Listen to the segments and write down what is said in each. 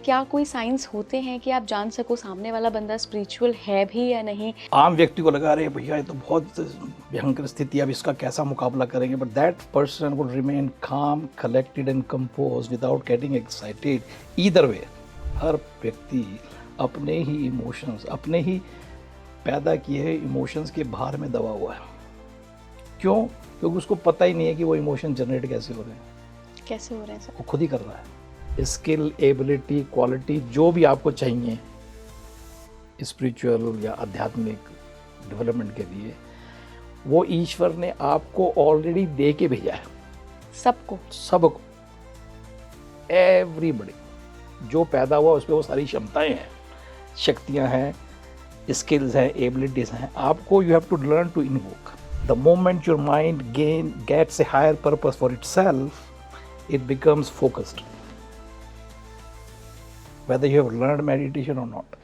क्या कोई साइंस होते हैं कि आप जान सको सामने वाला बंदा स्पिरिचुअल है भी या नहीं? आम व्यक्ति को लगा रहे भैया ये तो बहुत भयंकर स्थिति, अब इसका कैसा मुकाबला करेंगे, but that person would remain calm, collected and compose without getting excited. Either way हर व्यक्ति अपने ही इमोशंस, अपने ही पैदा किए इमोशंस के भार में दबा हुआ है। क्यों? क्योंकि उसको पता ही नहीं है कि वो इमोशन जनरेट कैसे हो रहे हैं, कैसे हो रहे हैं सर? वो खुद ही कर रहा है। स्किल, एबिलिटी, क्वालिटी जो भी आपको चाहिए स्पिरिचुअल या आध्यात्मिक डेवलपमेंट के लिए, वो ईश्वर ने आपको ऑलरेडी दे के भेजा है। सबको, एवरीबडी जो पैदा हुआ उस पर वो सारी क्षमताएं हैं, शक्तियां हैं, स्किल्स हैं, एबिलिटीज हैं। आपको you have to learn to invoke. The moment your mind gets a higher purpose for itself, it becomes focused, whether you have learned meditation or not.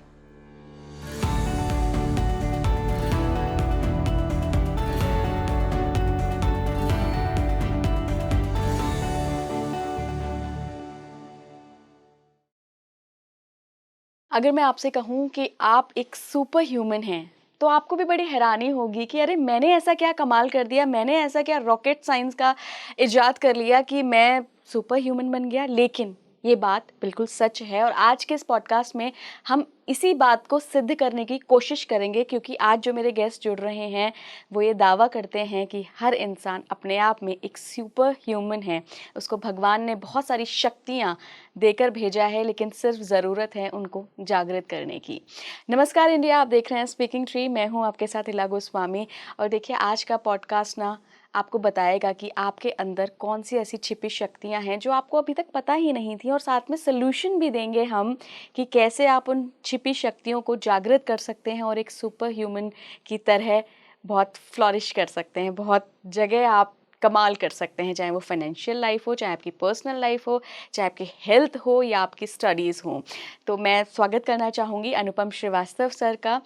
अगर मैं आपसे कहूँ कि आप एक सुपर ह्यूमन हैं तो आपको भी बड़ी हैरानी होगी कि अरे मैंने ऐसा क्या कमाल कर दिया, मैंने ऐसा क्या रॉकेट साइंस का इजाद कर लिया कि मैं सुपर ह्यूमन बन गया। लेकिन ये बात बिल्कुल सच है और आज के इस पॉडकास्ट में हम इसी बात को सिद्ध करने की कोशिश करेंगे, क्योंकि आज जो मेरे गेस्ट जुड़ रहे हैं वो ये दावा करते हैं कि हर इंसान अपने आप में एक सुपर ह्यूमन है। उसको भगवान ने बहुत सारी शक्तियाँ देकर भेजा है, लेकिन सिर्फ ज़रूरत है उनको जागृत करने की। नमस्कार इंडिया, आप देख रहे हैं स्पीकिंग ट्री। मैं हूँ आपके साथ इला गोस्वामी। और देखिए, आज का पॉडकास्ट ना आपको बताएगा कि आपके अंदर कौन सी ऐसी छिपी शक्तियां हैं जो आपको अभी तक पता ही नहीं थी, और साथ में सल्यूशन भी देंगे हम कि कैसे आप उन छिपी शक्तियों को जागृत कर सकते हैं और एक सुपर ह्यूमन की तरह बहुत फ्लॉरिश कर सकते हैं, बहुत जगह आप कमाल कर सकते हैं, चाहे वो फाइनेंशियल लाइफ हो, चाहे आपकी पर्सनल लाइफ हो, चाहे आपकी हेल्थ हो या आपकी स्टडीज़ हो। तो मैं स्वागत करना चाहूँगी अनुपम श्रीवास्तव सर का।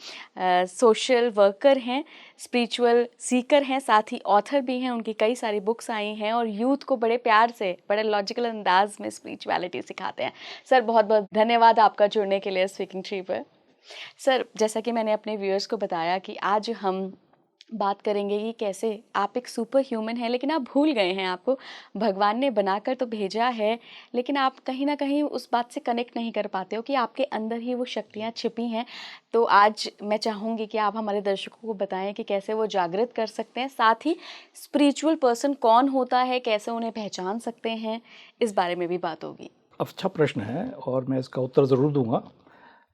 सोशल वर्कर हैं, स्पिरिचुअल सीकर हैं, साथ ही ऑथर भी हैं। उनकी कई सारी बुक्स आई हैं और यूथ को बड़े प्यार से, बड़े लॉजिकल अंदाज में स्पिरिचुअलिटी सिखाते हैं। सर बहुत बहुत धन्यवाद आपका जुड़ने के लिए स्पीकिंग ट्री पर। सर, जैसा कि मैंने अपने व्यूअर्स को बताया कि आज हम बात करेंगे कि कैसे आप एक सुपर ह्यूमन हैं, लेकिन आप भूल गए हैं। आपको भगवान ने बनाकर तो भेजा है, लेकिन आप कहीं ना कहीं उस बात से कनेक्ट नहीं कर पाते हो कि आपके अंदर ही वो शक्तियाँ छिपी हैं। तो आज मैं चाहूँगी कि आप हमारे दर्शकों को बताएं कि कैसे वो जागृत कर सकते हैं, साथ ही स्पिरिचुअल पर्सन कौन होता है, कैसे उन्हें पहचान सकते हैं, इस बारे में भी बात होगी। अच्छा प्रश्न है और मैं इसका उत्तर ज़रूर दूंगा,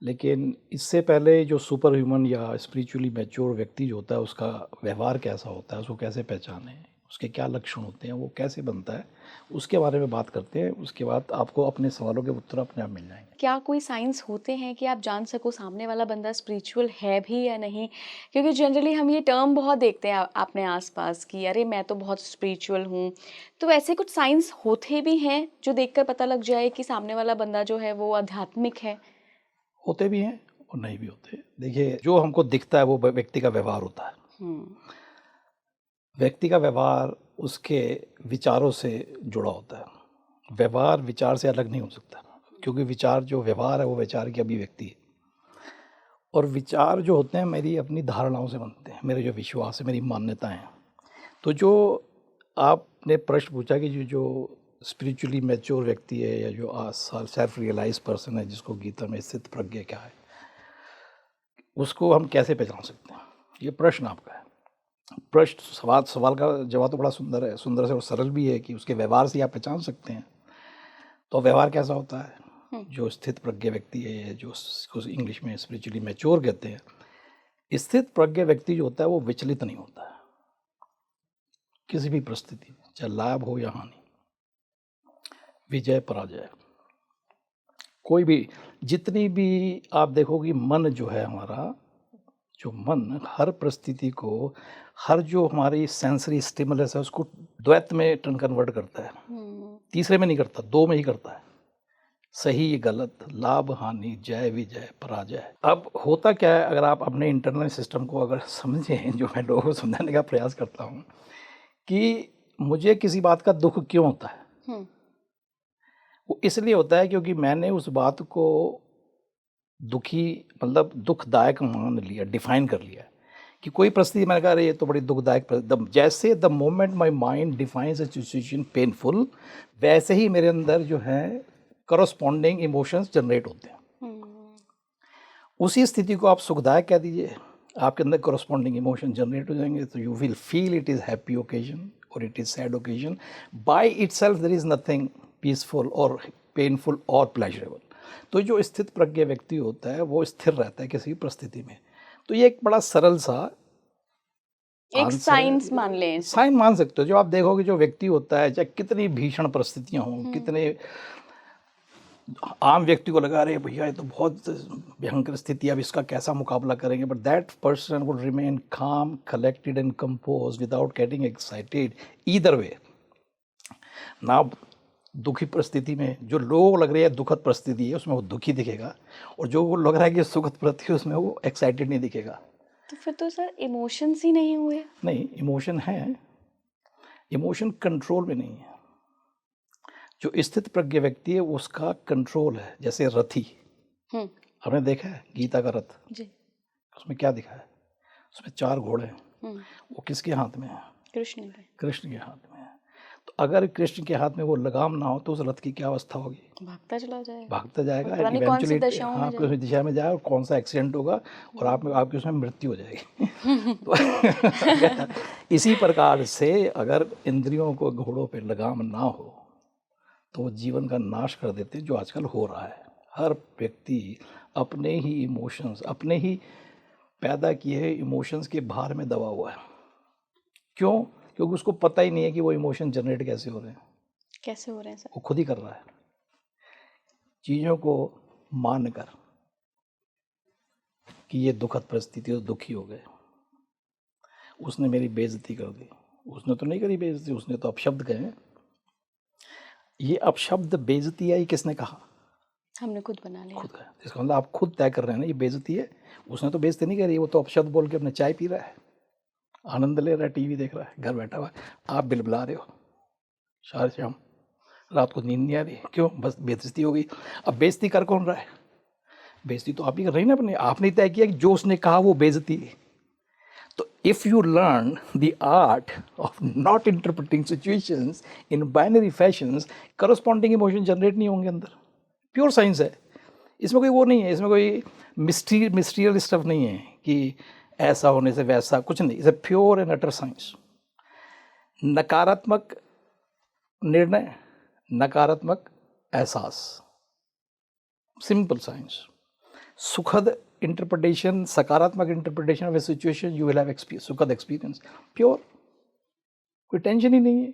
लेकिन इससे पहले जो सुपर ह्यूमन या स्पिरिचुअली मैच्योर व्यक्ति जो होता है उसका व्यवहार कैसा होता है, उसको कैसे पहचानें, उसके क्या लक्षण होते हैं, वो कैसे बनता है, उसके बारे में बात करते हैं। उसके बाद आपको अपने सवालों के उत्तर अपने आप मिल जाएंगे। क्या कोई साइंस होते हैं कि आप जान सको सामने वाला बंदा स्पिरिचुअल है भी या नहीं? क्योंकि जनरली हम ये टर्म बहुत देखते हैं अपने आसपास कि अरे मैं तो बहुत स्पिरिचुअल हूँ। तो ऐसे कुछ साइंस होते भी हैं जो देखकर पता लग जाए कि सामने वाला बंदा जो है वो आध्यात्मिक है? होते भी हैं और नहीं भी होते। देखिए, जो हमको दिखता है वो व्यक्ति का व्यवहार होता है। व्यक्ति का व्यवहार उसके विचारों से जुड़ा होता है। व्यवहार विचार से अलग नहीं हो सकता, क्योंकि विचार जो व्यवहार है वो विचार की अभिव्यक्ति है। और विचार जो होते हैं मेरी अपनी धारणाओं से बनते हैं, मेरे जो विश्वास है, मेरी मान्यताएं हैं। तो जो आपने प्रश्न पूछा कि जो स्पिरिचुअली मैच्योर व्यक्ति है या जो सेल्फ रियलाइज पर्सन है, जिसको गीता में स्थित प्रज्ञ क्या है, उसको हम कैसे पहचान सकते हैं, ये प्रश्न आपका है। प्रश्न सवाल का जवाब तो बड़ा सुंदर है, सुंदर से और सरल भी है कि उसके व्यवहार से आप पहचान सकते हैं। तो व्यवहार कैसा होता है? जो स्थित प्रज्ञ व्यक्ति है, जो इंग्लिश में स्पिरिचुअली मैच्योर कहते हैं, स्थित प्रज्ञ व्यक्ति जो होता है वो विचलित नहीं होता है किसी भी परिस्थिति में, चाहे लाभ हो या हानि, विजय पराजय, कोई भी, जितनी भी आप देखोगे मन जो है हमारा, जो मन हर परिस्थिति को, हर जो हमारी सेंसरी स्टिमुलस है उसको द्वैत में कन्वर्ट करता है। तीसरे में नहीं करता, दो में ही करता है। सही गलत, लाभ हानि, जय विजय पराजय। अब होता क्या है, अगर आप अपने इंटरनल सिस्टम को अगर समझें, जो मैं लोगों को समझाने का प्रयास करता हूँ कि मुझे किसी बात का दुख क्यों होता है, वो इसलिए होता है क्योंकि मैंने उस बात को दुखी मतलब दुखदायक मान लिया, डिफाइन कर लिया कि कोई परिस्थिति, मैंने कहा अरे ये तो बड़ी दुखदायक जैसे the moment my mind defines a situation painful, वैसे ही मेरे अंदर जो है करस्पॉन्डिंग इमोशंस जनरेट होते हैं। उसी स्थिति को आप सुखदायक कह दीजिए, आपके अंदर करस्पॉन्डिंग इमोशन जनरेट हो जाएंगे, तो you will feel it is happy occasion और it is sad occasion. By itself there is nothing peaceful और पेनफुल और प्लेजरेबल। तो जो स्थित प्रज्ञ व्यक्ति होता है वो स्थिर रहता है किसी भी परिस्थिति में। तो ये एक बड़ा सरल सा एक साइंस मान लें, साइन मान सकते हो। जो आप देखोगे जो व्यक्ति होता है, चाहे कितनी भीषण परिस्थितियां हों, कितने आम व्यक्ति को लगा रहे भैया ये तो बहुत भयंकर स्थिति है, अब इसका कैसा मुकाबला करेंगे, but that person would remain calm, collected and compose without getting excited either वे। ना दुखी परिस्थिति में जो लोग लग रही है दुखद परिस्थिति है उसमें वो दुखी दिखेगा, और जो वो लग रहा है कि सुखद परिस्थिति है उसमें वो एक्साइटेड नहीं दिखेगा। तो फिर तो सर इमोशंस ही नहीं हुए। नहीं, इमोशन है, इमोशन कंट्रोल में नहीं है। जो स्थित प्रज्ञ व्यक्ति है उसका कंट्रोल है। जैसे रथी, आपने देखा है गीता का रथ जी, उसमें क्या दिखा है, उसमें 4 घोड़े हैं, वो किसके हाथ में है? कृष्ण के। कृष्ण के हाथ में है। तो अगर कृष्ण के हाथ में वो लगाम ना हो तो उस रथ की क्या अवस्था होगी? भागता चला जाएगा, भागता जाएगा, पता नहीं कौन सी इवेंचुअली दिशाओं में हाँ किसी दिशा में जाए और कौन सा एक्सीडेंट होगा और आपकी उसमें मृत्यु हो जाएगी। तो इसी प्रकार से अगर इंद्रियों को घोड़ों पे लगाम ना हो तो वो जीवन का नाश कर देते हैं, जो आजकल हो रहा है। हर व्यक्ति अपने ही इमोशंस, अपने ही पैदा किए हुए इमोशंस के भार में दबा हुआ है। क्यों? क्योंकि उसको पता ही नहीं है कि वो इमोशन जनरेट कैसे हो रहे हैं। कैसे हो रहे हैं सर? वो खुद ही कर रहा है चीज़ों को मानकर कि ये दुखद परिस्थिति, तो दुखी हो गए, उसने मेरी बेइज्जती कर दी। उसने तो नहीं करी बेइज्जती, उसने तो अपशब्द कहे। ये अपशब्द बेइज्जती है, ये किसने कहा? हमने खुद बना लिया। खुद कहा। इसका मतलब आप खुद तय कर रहे हैं ना ये बेइज्जती है। उसने तो बेइज्जती नहीं करी, वो तो अपशब्द बोल के अपने चाय पी रहा है, आनंद ले रहा है, टीवी देख रहा है, घर बैठा हुआ है। आप बिलबिला रहे हो सारे शाम, रात को नींद नहीं आ रही, क्यों? बस बेइज्जती हो गई। अब बेइज्जती कर कौन रहा है? बेइज्जती तो आप ही कर रही ना अपने। आपने तय किया कि जो उसने कहा वो बेइज्जती है। तो if you learn the art of not interpreting situations in binary fashions, corresponding emotion generate नहीं होंगे अंदर। प्योर साइंस है, इसमें कोई वो नहीं है, इसमें कोई मिस्टीरियल स्टफ नहीं है कि ऐसा होने से वैसा, कुछ नहीं। It's a pure and utter science. नकारात्मक निर्णय, नकारात्मक एहसास, सिंपल साइंस। सुखद इंटरप्रिटेशन, सकारात्मक interpretation of A situation, you will have सुखद एक्सपीरियंस, प्योर, कोई टेंशन ही नहीं है।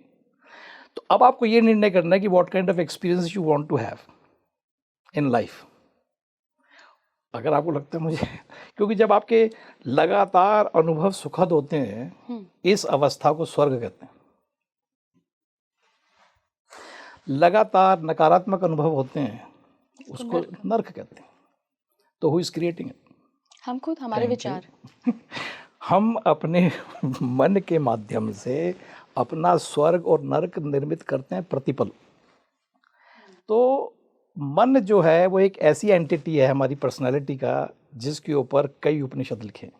तो अब आपको ये निर्णय करना है कि what kind of experience you want to have in life. अगर आपको लगता है मुझे, क्योंकि जब आपके लगातार अनुभव सुखद होते हैं, इस अवस्था को स्वर्ग कहते हैं। लगातार नकारात्मक अनुभव होते हैं उसको नर्क कहते हैं। तो हु इज क्रिएटिंग इट? हम खुद, हमारे विचार। हम अपने मन के माध्यम से अपना स्वर्ग और नरक निर्मित करते हैं प्रतिपल। तो मन जो है वो एक ऐसी एंटिटी है हमारी पर्सनालिटी का जिसके ऊपर कई उपनिषद लिखे।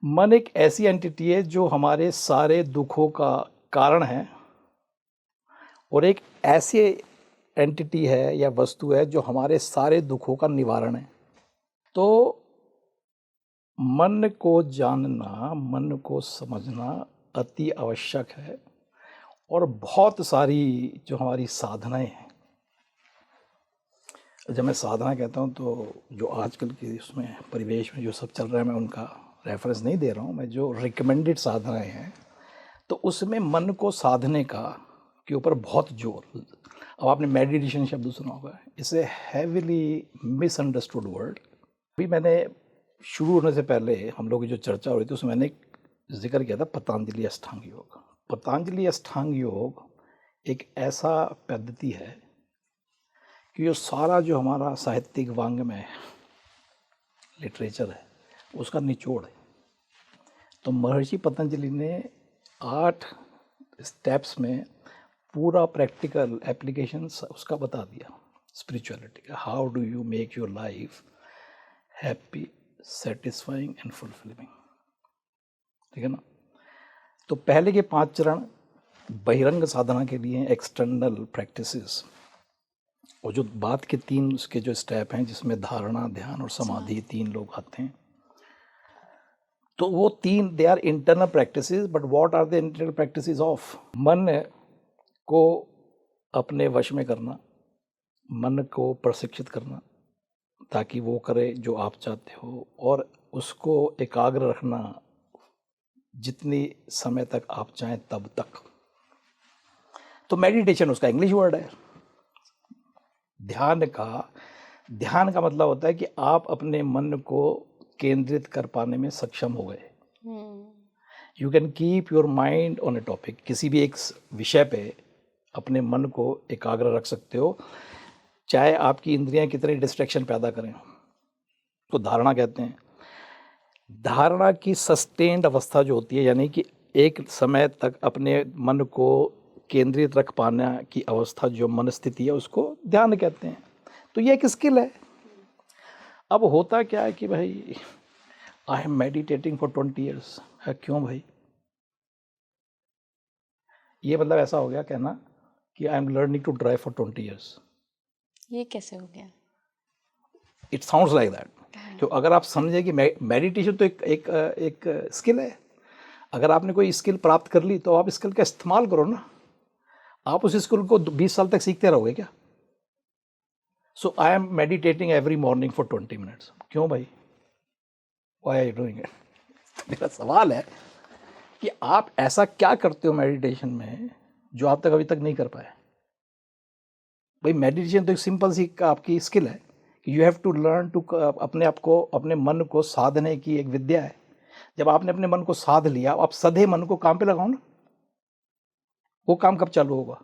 मन एक ऐसी एंटिटी है जो हमारे सारे दुखों का कारण है, और एक ऐसी एंटिटी है या वस्तु है जो हमारे सारे दुखों का निवारण है। तो मन को जानना, मन को समझना अति आवश्यक है। और बहुत सारी जो हमारी साधनाएं हैं, जब मैं साधना कहता हूँ तो जो आजकल के उसमें परिवेश में जो सब चल रहा है मैं उनका रेफरेंस नहीं दे रहा हूँ, मैं जो रिकमेंडेड साधनाएं हैं तो उसमें मन को साधने का के ऊपर बहुत जोर। अब आपने मेडिटेशन शब्द सुना होगा, it's a heavily misunderstood word. अभी मैंने शुरू होने से पहले हम लोग की जो चर्चा हो रही थी उसमें मैंने एक जिक्र किया था पतंजलि अष्टांग योग। पतंजलि अष्टांग योग एक ऐसा पद्धति है कि जो सारा जो हमारा साहित्यिक वांग्मय लिटरेचर है उसका निचोड़ है। तो महर्षि पतंजलि ने 8 स्टेप्स में पूरा प्रैक्टिकल एप्लीकेशन उसका बता दिया। स्पिरिचुअलिटी का, how do you make your life happy, satisfying and fulfilling, ठीक है ना। तो पहले के 5 चरण बहिरंग साधना के लिए, एक्सटर्नल प्रैक्टिसेस, और जो बात के 3 उसके जो स्टेप हैं जिसमें धारणा, ध्यान और समाधि 3 लोग आते हैं, तो वो 3 they are internal practices. But what are the internal practices of? मन को अपने वश में करना, मन को प्रशिक्षित करना ताकि वो करे जो आप चाहते हो, और उसको एकाग्र रखना जितनी समय तक आप चाहें तब तक। तो मेडिटेशन उसका इंग्लिश वर्ड है। ध्यान का मतलब होता है कि आप अपने मन को केंद्रित कर पाने में सक्षम हो गए। You can keep your mind on A topic, किसी भी एक विषय पे अपने मन को एकाग्र रख सकते हो, चाहे आपकी इंद्रियां कितने डिस्ट्रैक्शन पैदा करें। तो धारणा कहते हैं। धारणा की सस्टेन्ड अवस्था जो होती है, यानी कि एक समय तक अपने मन को केंद्रित रख पाने की अवस्था, जो मन स्थिति है, उसको ध्यान कहते हैं। तो ये एक स्किल है। अब होता क्या है कि भाई आई एम मेडिटेटिंग फॉर 20 ईयर्स, है क्यों भाई? ये मतलब ऐसा हो गया कहना कि I am learning to drive for 20 years. ये कैसे हो गया? It sounds like that. तो अगर आप समझे कि मेडिटेशन तो एक स्किल है। अगर आपने कोई स्किल प्राप्त कर ली तो आप स्किल का इस्तेमाल करो ना। आप उस स्किल को 20 साल तक सीखते रहोगे क्या? So I am meditating every morning for 20 minutes. क्यों भाई? Why are you doing it? मेरा सवाल है कि आप ऐसा क्या करते हो मेडिटेशन में जो आप तक अभी तक नहीं कर पाए? भाई मेडिटेशन तो एक सिंपल सी आपकी स्किल है कि you have to learn to, अपने आप को, अपने मन को साधने की एक विद्या है। जब आपने अपने मन को साध लिया, आप सधे मन को काम पे लगाओ ना। वो काम कब चालू होगा?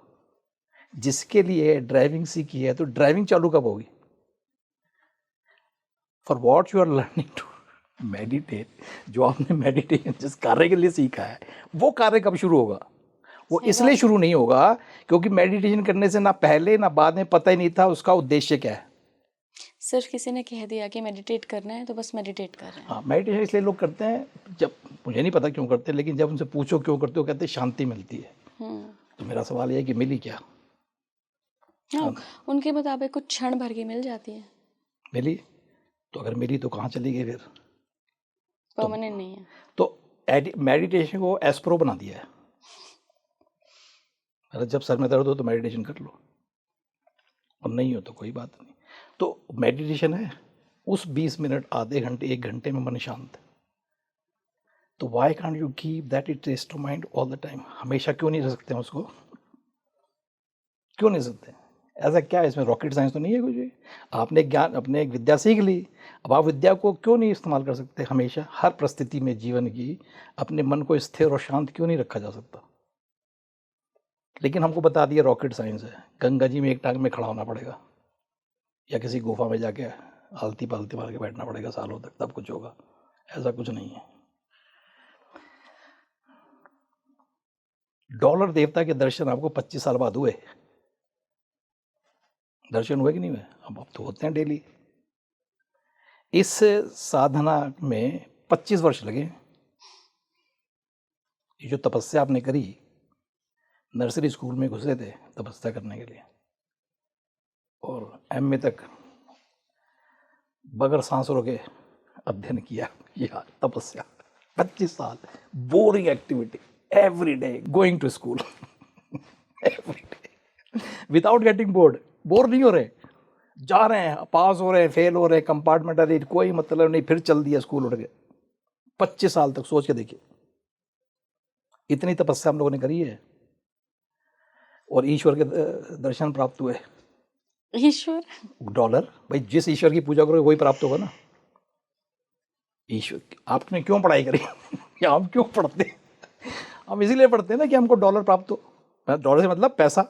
जिसके लिए ड्राइविंग सीखी है, तो ड्राइविंग चालू कब होगी? For what you are learning to meditate, जो आपने मेडिटेशन जिस कार्य के लिए सीखा है, वो कार्य कब शुरू होगा? वो इसलिए शुरू नहीं होगा क्योंकि मेडिटेशन करने से ना पहले ना बाद में पता ही नहीं था उसका उद्देश्य क्या है। सर किसी ने कह दिया कि मेडिटेट करना है तो बस मेडिटेट कर रहे हैं। हाँ, मेडिटेशन इसलिए लोग करते हैं, जब मुझे नहीं पता क्यों करते हैं, लेकिन जब उनसे पूछो क्यों करते हो, कहते हैं शांति मिलती है। तो मेरा सवाल ये है कि मिली क्या? हाँ, उनके मुताबिक कुछ क्षण भर की मिल जाती है। मिली? तो अगर मिली तो कहाँ चली गई फिर? परमानेंट नहीं है। तो मेडिटेशन को एस्प्रो बना दिया है। अगर जब सर में दर्द हो तो मेडिटेशन कर लो, और नहीं हो तो कोई बात नहीं। तो मेडिटेशन है उस 20 मिनट, आधे घंटे, 1 घंटे में मन शांत। तो why can't you keep that it is to mind all the time? हमेशा क्यों नहीं रख सकते हैं उसको? क्यों नहीं सकते? ऐसा क्या है इसमें? रॉकेट साइंस तो नहीं है कुछ भी। आपने ज्ञान, अपने एक विद्या सीख ली, अब आप विद्या को क्यों नहीं इस्तेमाल कर सकते? हमेशा हर परिस्थिति में जीवन की अपने मन को स्थिर और शांत क्यों नहीं रखा जा सकता? लेकिन हमको बता दिया रॉकेट साइंस है, गंगा जी में एक टांग में खड़ा होना पड़ेगा, या किसी गुफा में जाके आलती पालती मार के बैठना पड़ेगा सालों तक, तब कुछ होगा। ऐसा कुछ नहीं है। डॉलर देवता के दर्शन आपको 25 साल बाद हुए? दर्शन हुए कि नहीं हुए? अब तो होते हैं डेली। इस साधना में 25 वर्ष लगे। ये जो तपस्या आपने करी, नर्सरी स्कूल में घुसे थे तपस्या करने के लिए, और एमए तक बगैर सांस रोके अध्ययन किया, या तपस्या 25 साल। Boring activity every day, going to school every day without getting bored. Bore नहीं हो रहे, जा रहे हैं, पास हो रहे हैं, फेल हो रहे हैं, कंपार्टमेंट अरे कोई मतलब नहीं, फिर चल दिया स्कूल उठ के। 25 साल तक सोच के देखिए, इतनी तपस्या हम लोगों ने करी है, और ईश्वर के दर्शन प्राप्त हुए। ईश्वर? डॉलर? भाई जिस ईश्वर की पूजा करोगे वही प्राप्त होगा ना। ईश्वर आपने क्यों पढ़ाई करी? या हम क्यों पढ़ते हैं? हम इसीलिए पढ़ते हैं ना कि हमको डॉलर प्राप्त हो। डॉलर से मतलब पैसा।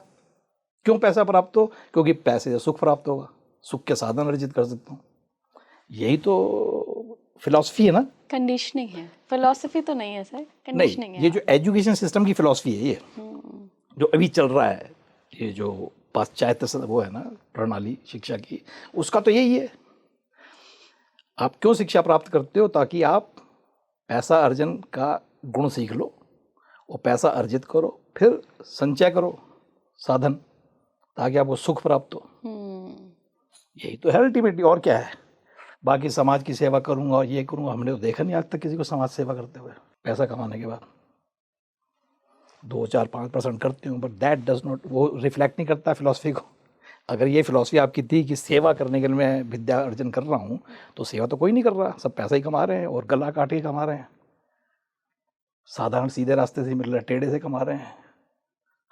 क्यों पैसा प्राप्त हो? क्योंकि पैसे से सुख प्राप्त होगा, सुख के साधन अर्जित कर सकता हूँ। यही तो फिलॉसफी है ना। कंडीशनिंग है, फिलॉसफी तो नहीं है सर, कंडीशनिंग है। ये जो एजुकेशन सिस्टम की फिलॉसफी है, ये जो अभी चल रहा है, ये जो पाश्चात्य वो है ना प्रणाली शिक्षा की, उसका तो यही है। आप क्यों शिक्षा प्राप्त करते हो? ताकि आप पैसा अर्जन का गुण सीख लो और पैसा अर्जित करो, फिर संचय करो साधन, ताकि आपको सुख प्राप्त हो। यही तो है अल्टीमेटली, और क्या है। बाकी समाज की सेवा करूंगा और ये करूंगा, हमने तो देखा नहीं आज तक किसी को समाज सेवा करते हुए पैसा कमाने के बाद। 2-4-5% करते हूँ, बट दैट डज नॉट, वो रिफ्लेक्ट नहीं करता फिलॉसफी को। अगर ये फिलॉसफी आपकी थी कि सेवा करने के लिए मैं विद्या अर्जन कर रहा हूँ, तो सेवा तो कोई नहीं कर रहा, सब पैसा ही कमा रहे हैं और गला काट के कमा रहे हैं, साधारण सीधे रास्ते से मिल रहा है, टेढ़े से कमा रहे हैं,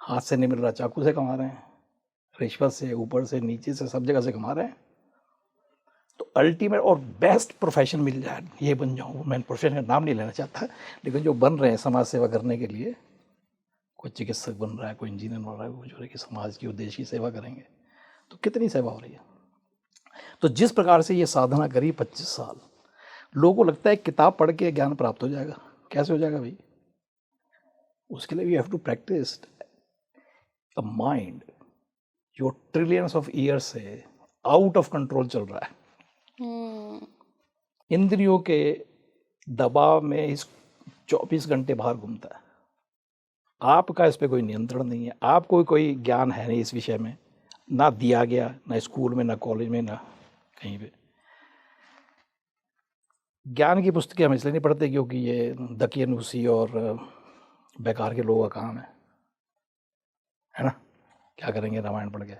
हाथ से नहीं मिल रहा चाकू से कमा रहे हैं, रिश्वत से, ऊपर से, नीचे से, सब जगह से कमा रहे हैं। तो अल्टीमेट और बेस्ट प्रोफेशन मिल जाए, ये बन जाऊँ। मैं प्रोफेशन का नाम नहीं लेना चाहता, लेकिन जो बन रहे हैं समाज सेवा करने के लिए, कोई चिकित्सक बन रहा है, कोई इंजीनियर बन रहा है, कोई जो है कि समाज की उद्देश्य की सेवा करेंगे, तो कितनी सेवा हो रही है। तो जिस प्रकार से ये साधना करी 25 साल, लोगों को लगता है किताब पढ़ के ज्ञान प्राप्त हो जाएगा। कैसे हो जाएगा भाई? उसके लिए we have to practice a mind जो ट्रिलियंस ऑफ ईयर्स से आउट ऑफ कंट्रोल चल रहा है, इंद्रियों के दबाव में इस 24 घंटे बाहर घूमता है। आपका इस पे कोई नियंत्रण नहीं है, आपको कोई ज्ञान है नहीं इस विषय में, ना दिया गया, ना स्कूल में, ना कॉलेज में, ना कहीं पे। ज्ञान की पुस्तकें हम इसलिए नहीं पढ़ते क्योंकि ये दकियानूसी और बेकार के लोगों का काम है ना। क्या करेंगे रामायण पढ़ के?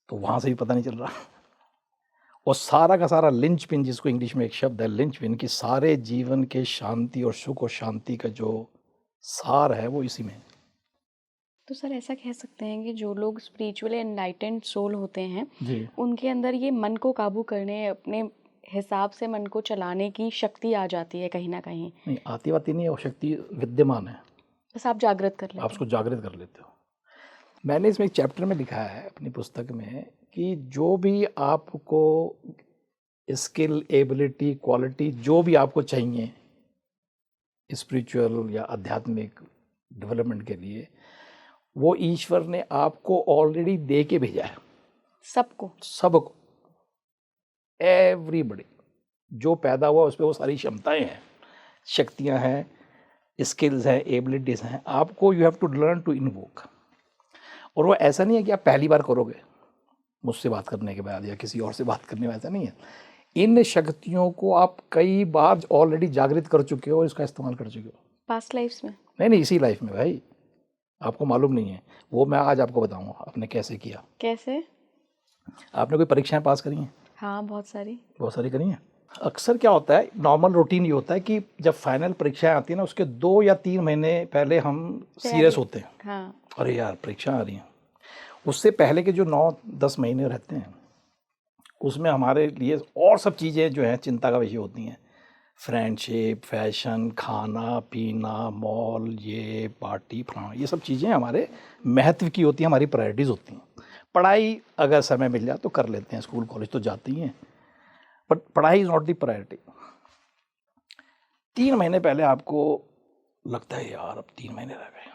तो वहाँ से भी पता नहीं चल रहा। और सारा का सारा लिंच पिन, जिसको इंग्लिश में एक शब्द है लिंच पिन, कि सारे जीवन के शांति और सुख और शांति का जो सार है वो इसी में है। तो सर ऐसा कह सकते हैं कि जो लोग स्पिरिचुअली एनलाइटेंड सोल होते हैं जी, उनके अंदर ये मन को काबू करने, अपने हिसाब से मन को चलाने की शक्ति आ जाती है कहीं ना कहीं। नहीं आती बाती नहीं है, वो शक्ति विद्यमान है, बस आप जागृत कर आप लेते उसको हैं। जागृत कर लेते हो। मैंने इसमें एक चैप्टर में लिखा है अपनी पुस्तक में कि जो भी आपको स्किल, एबिलिटी, क्वालिटी जो भी आपको चाहिए स्पिरिचुअल या आध्यात्मिक डेवलपमेंट के लिए, वो ईश्वर ने आपको ऑलरेडी दे के भेजा है। सबको, सबको, एवरीबडी, जो पैदा हुआ उस पर वो सारी क्षमताएं हैं, शक्तियां हैं, स्किल्स हैं, एबिलिटीज़ हैं। आपको you have to learn to invoke. और वो ऐसा नहीं है कि आप पहली बार करोगे मुझसे बात करने के बाद या किसी और से बात करने में, ऐसा नहीं है। इन शक्तियों को आप कई बार ऑलरेडी जागृत कर चुके हो और इसका इस्तेमाल कर चुके हो पास्ट लाइफ्स में। नहीं, इसी लाइफ में भाई। आपको मालूम नहीं है, वो मैं आज आपको बताऊंगा आपने कैसे किया। कैसे? आपने कोई परीक्षाएं पास करी हैं? हाँ, बहुत सारी करी हैं। अक्सर क्या होता है, नॉर्मल रूटीन ये होता है कि जब फाइनल परीक्षाएं आती है ना, उसके 2 या 3 महीने पहले हम सीरियस होते हैं। हाँ। अरे यार परीक्षा आ रही है। उससे पहले के जो 9-10 महीने रहते हैं, उसमें हमारे लिए और सब चीज़ें जो हैं चिंता का विषय होती हैं। फ्रेंडशिप, फैशन, खाना पीना, मॉल, ये पार्टी, फलाना, ये सब चीज़ें हमारे महत्व की होती हैं, हमारी प्रायोरिटीज़ होती हैं। पढ़ाई अगर समय मिल जाए तो कर लेते हैं, स्कूल कॉलेज तो जाते ही हैं, बट पढ़ाई इज़ नॉट द प्रायोरिटी। 3 महीने पहले आपको लगता है यार अब 3 महीने रह गए,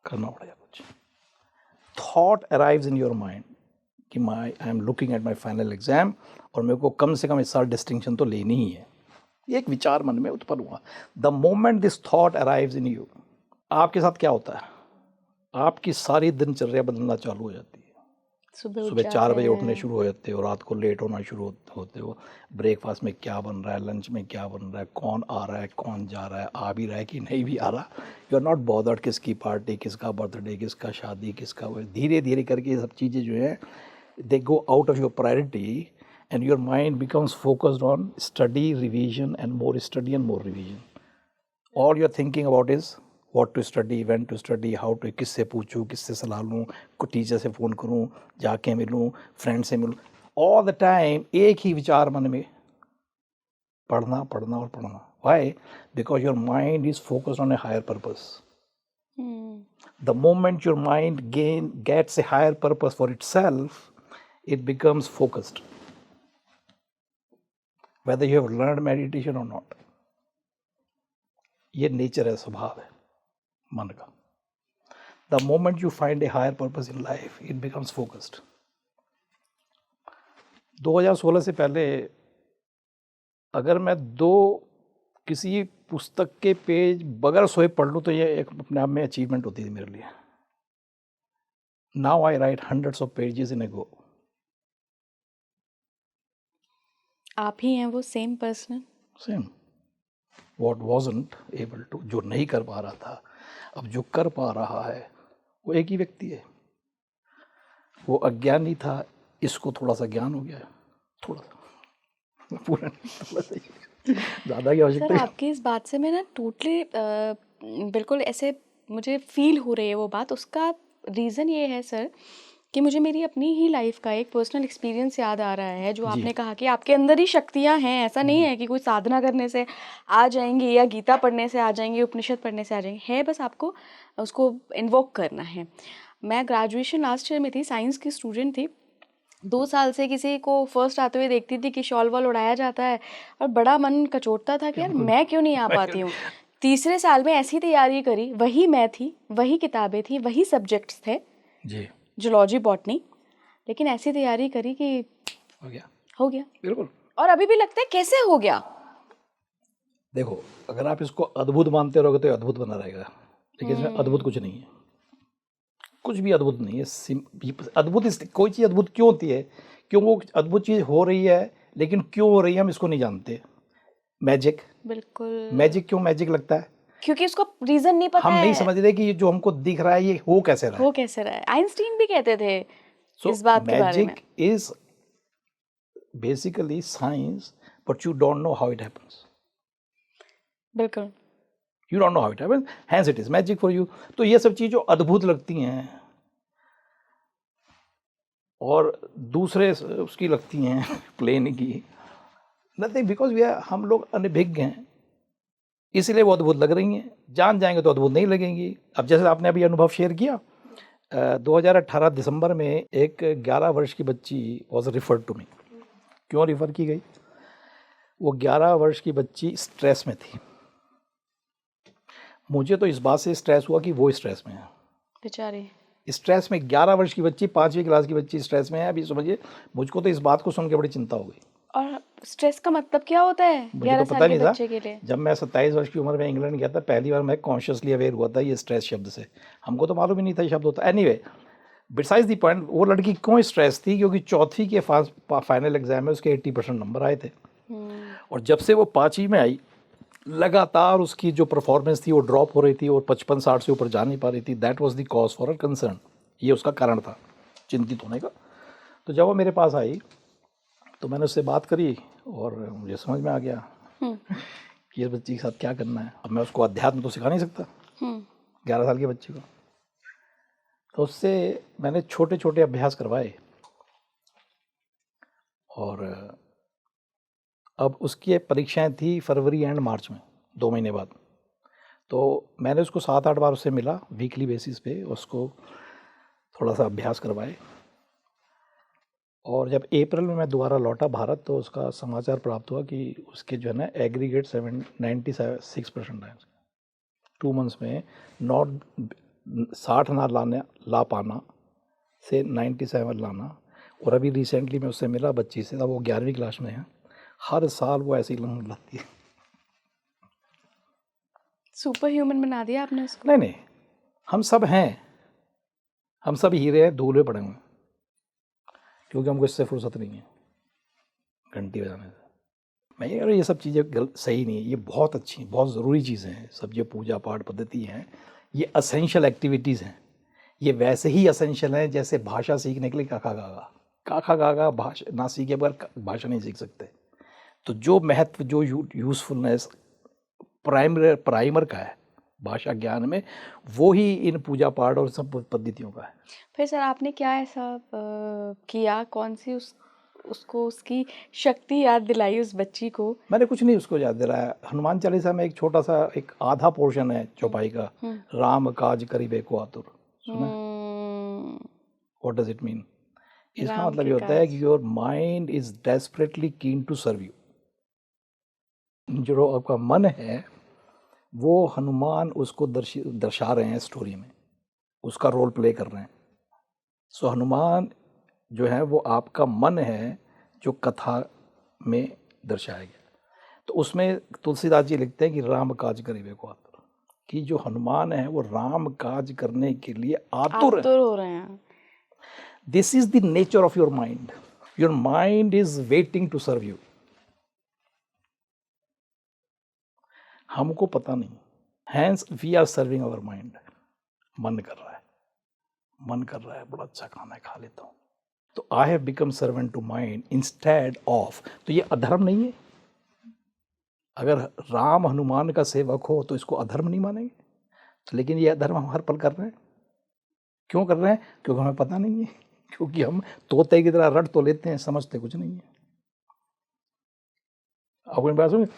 करना पड़ेगा कुछ। Thought arrives in your mind कि I am looking at my final exam और मेरे को कम से कम इस साल डिस्टिंक्शन तो लेनी ही है। ये एक विचार मन में उत्पन्न हुआ। The moment this thought arrives in you, आपके साथ क्या होता है? आपकी सारी दिनचर्या बदलना चालू हो जाती है। सुबह 4 बजे उठने शुरू हो जाते हो, रात को लेट होना शुरू होते हो। ब्रेकफास्ट में क्या बन रहा है, लंच में क्या बन रहा है, कौन आ रहा है, कौन जा रहा है, आ भी रहा है कि नहीं भी आ रहा, यू आर नॉट बॉदर्ड किसकी पार्टी, किसका बर्थडे, किसका शादी, किसका वो। धीरे धीरे करके ये सब चीज़ें जो है they go out of your priority and your mind becomes focused on study, revision and more study and more revision. All you're thinking about is what to study, when to study, how to, किससे पूछूं, किससे सलाह लूँ, को teacher से phone करूँ, जाके मिलूँ, फ्रेंड से मिलूँ। all the time एक ही विचार मन में, पढ़ना पढ़ना और पढ़ना। Why? Because your mind is focused on a higher purpose. The moment your mind gets a higher purpose for itself, it becomes focused, whether you have learned meditation or not. ये nature है, स्वभाव है मन का। The moment you find a higher purpose in life, it becomes focused. 2016 से पहले अगर मैं किसी पुस्तक के पेज बगैर सोए पढ़ लूँ तो ये एक अपने आप में अचीवमेंट होती थी मेरे लिए. Now I write hundreds of pages in a go. आप ही हैं वो same person? Same. What wasn't able to, जो नहीं कर पा रहा था, अब जो कर पा रहा है वो एक ही व्यक्ति है. वो अज्ञानी था, इसको थोड़ा सा ज्ञान हो गया, थोड़ा सा, पूरा नहीं, थोड़ा सा ही. ज़्यादा की आवश्यकता सर है. आपकी इस बात से मैं ना टोटली बिल्कुल ऐसे मुझे फील हो रही है वो बात. उसका रीज़न ये है सर कि मुझे मेरी अपनी ही लाइफ का एक पर्सनल एक्सपीरियंस याद आ रहा है. जो आपने कहा कि आपके अंदर ही शक्तियाँ हैं, ऐसा नहीं है कि कोई साधना करने से आ जाएंगी या गीता पढ़ने से आ जाएंगी, उपनिषद पढ़ने से आ जाएंगी. है बस आपको उसको इन्वोक करना है. मैं ग्रेजुएशन लास्ट ईयर में थी, साइंस की स्टूडेंट थी. 2 साल से किसी को फर्स्ट आते हुए देखती थी कि शॉल वॉल उड़ाया जाता है और बड़ा मन कचोटता था कि यार मैं क्यों नहीं आ पाती हूँ. तीसरे साल में ऐसी तैयारी करी, वही मैं थी, वही किताबें थी, वही सब्जेक्ट्स थे, जी, जूलॉजी बॉटनी, लेकिन ऐसी तैयारी करी कि हो गया बिल्कुल. और अभी भी लगता है कैसे हो गया. देखो, अगर आप इसको अद्भुत मानते रहोगे तो ये अद्भुत बना रहेगा, लेकिन इसमें अद्भुत कुछ नहीं है. कुछ भी अद्भुत नहीं है. अद्भुत कोई चीज़ अद्भुत क्यों होती है? क्यों वो अद्भुत चीज़ हो रही है, लेकिन क्यों हो रही है हम इसको नहीं जानते. मैजिक, बिल्कुल. मैजिक क्यों मैजिक लगता है? क्योंकि उसको रीजन नहीं पता हम है. नहीं समझते कि ये जो हमको दिख रहा है ये हो कैसे रहा है. हो कैसे रहा है. आइंस्टीन भी कहते थे इस बात के बारे में. Magic is basically science, but you don't know how it happens. बिल्कुल. You don't know how it happens, hence it is magic for you. तो ये सब चीज़ जो अद्भुत लगती हैं और दूसरे उसकी लगती हैं प्लेन की, नथिंग, बिकॉज वी आर, हम लोग अनभिज्ञ हैं, इसलिए वो अद्भुत लग रही हैं. जान जाएंगे तो अद्भुत नहीं लगेंगी. अब जैसे आपने अभी अनुभव शेयर किया, 2018 दिसंबर में एक 11 वर्ष की बच्ची वॉज रिफर्ड टू मी. क्यों रिफ़र की गई? वो 11 वर्ष की बच्ची स्ट्रेस में थी. मुझे तो इस बात से स्ट्रेस हुआ कि वो स्ट्रेस में है बेचारी. स्ट्रेस में 11 वर्ष की बच्ची, 5वीं क्लास की बच्ची स्ट्रेस में है. अभी समझिए, मुझको तो इस बात को सुन के बड़ी चिंता हो गई. और स्ट्रेस का मतलब क्या होता है मुझे 11 तो साल पता के नहीं था. बच्चे के लिए. जब मैं 27 वर्ष की उम्र में इंग्लैंड गया था, पहली बार मैं कॉन्शियसली अवेयर हुआ था ये स्ट्रेस शब्द से. हमको तो मालूम ही नहीं था ये शब्द होता. एनीवे, बिसाइड्स दी पॉइंट, वो लड़की क्यों स्ट्रेस थी? क्योंकि चौथी के फाइनल एग्जाम में उसके 80% नंबर आए थे. और जब से वो 5वीं में आई, लगातार उसकी जो परफॉर्मेंस थी वो ड्रॉप हो रही थी और 55-60 से ऊपर जा नहीं पा रही थी. That was the cause for her concern. ये उसका कारण था चिंतित होने का. तो जब वो मेरे पास आई तो मैंने उससे बात करी और मुझे समझ में आ गया कि इस बच्ची के साथ क्या करना है. अब मैं उसको अध्यात्म तो सिखा नहीं सकता 11 साल के बच्चे को. तो उससे मैंने छोटे छोटे अभ्यास करवाए और अब उसकी परीक्षाएं थी फरवरी एंड मार्च में, 2 महीने बाद. तो मैंने उसको 7-8 बार उससे मिला वीकली बेसिस पे, उसको थोड़ा सा अभ्यास करवाए. और जब अप्रैल में मैं दोबारा लौटा भारत तो उसका समाचार प्राप्त हुआ कि उसके जो है ना एग्रीगेट 96% आए. 2 मंथ्स में नॉट 60 ना ला पाना से 97 लाना. और अभी रिसेंटली मैं उससे मिला बच्ची से, तब वो 11वीं क्लास में है. हर साल वो ऐसी नंबर लाती है. सुपर ह्यूमन बना दिया आपने उसको. नहीं, हम सब हैं, हम सब हीरे हैं धूल में पड़े हुए, क्योंकि हमको इससे फुर्सत नहीं है घंटी बजाने से. मैं ये सब चीज़ें सही नहीं है. ये बहुत अच्छी, बहुत ज़रूरी चीज़ें हैं. सब जो पूजा पाठ पद्धति हैं, ये असेंशियल एक्टिविटीज़ हैं. ये वैसे ही असेंशियल हैं जैसे भाषा सीखने के लिए काका गागा भाषा ना सीखे बगैर भाषा नहीं सीख सकते. तो जो महत्व, जो यूज़फुलनेस प्राइमर का है भाषा ज्ञान में, वो ही इन पूजा पाठ और सब पद्धतियों का है. फिर सर आपने क्या ऐसा किया, कौन सी उसको उसकी शक्ति याद दिलाई उस बच्ची को? मैंने कुछ नहीं उसको याद दिलाया. हनुमान चालीसा में एक छोटा सा एक आधा पोर्शन है चौपाई का, राम काज करिबे को आतुर. सुना? What does it mean? इसका मतलब ये होता है कि your mind is desperately keen to serve you. जो आपका मन है वो हनुमान उसको दर्शा रहे हैं स्टोरी में. उसका रोल प्ले कर रहे हैं। सो हनुमान जो है वो आपका मन है जो कथा में दर्शाया गया। तो उसमें तुलसीदास जी लिखते हैं कि राम काज करिबे को आतुर, कि जो हनुमान है वो राम काज करने के लिए आतुर है। हो रहे हैं। This is the nature of your mind. Your mind is waiting to serve you. हमको पता नहीं, hence we are serving our mind. मन कर रहा है, मन कर रहा है बड़ा अच्छा खाना है, खा लेता हूँ, तो I have become servant to mind instead of. तो ये अधर्म नहीं है? अगर राम हनुमान का सेवक हो तो इसको अधर्म नहीं मानेंगे? तो लेकिन ये अधर्म हम हर पल कर रहे हैं। क्यों कर रहे हैं? क्योंकि हमें पता नहीं है, क्योंकि हम तोते की तरह रट तो लेते हैं, समझते कुछ नहीं है। आपको मेरी बात सुनिए।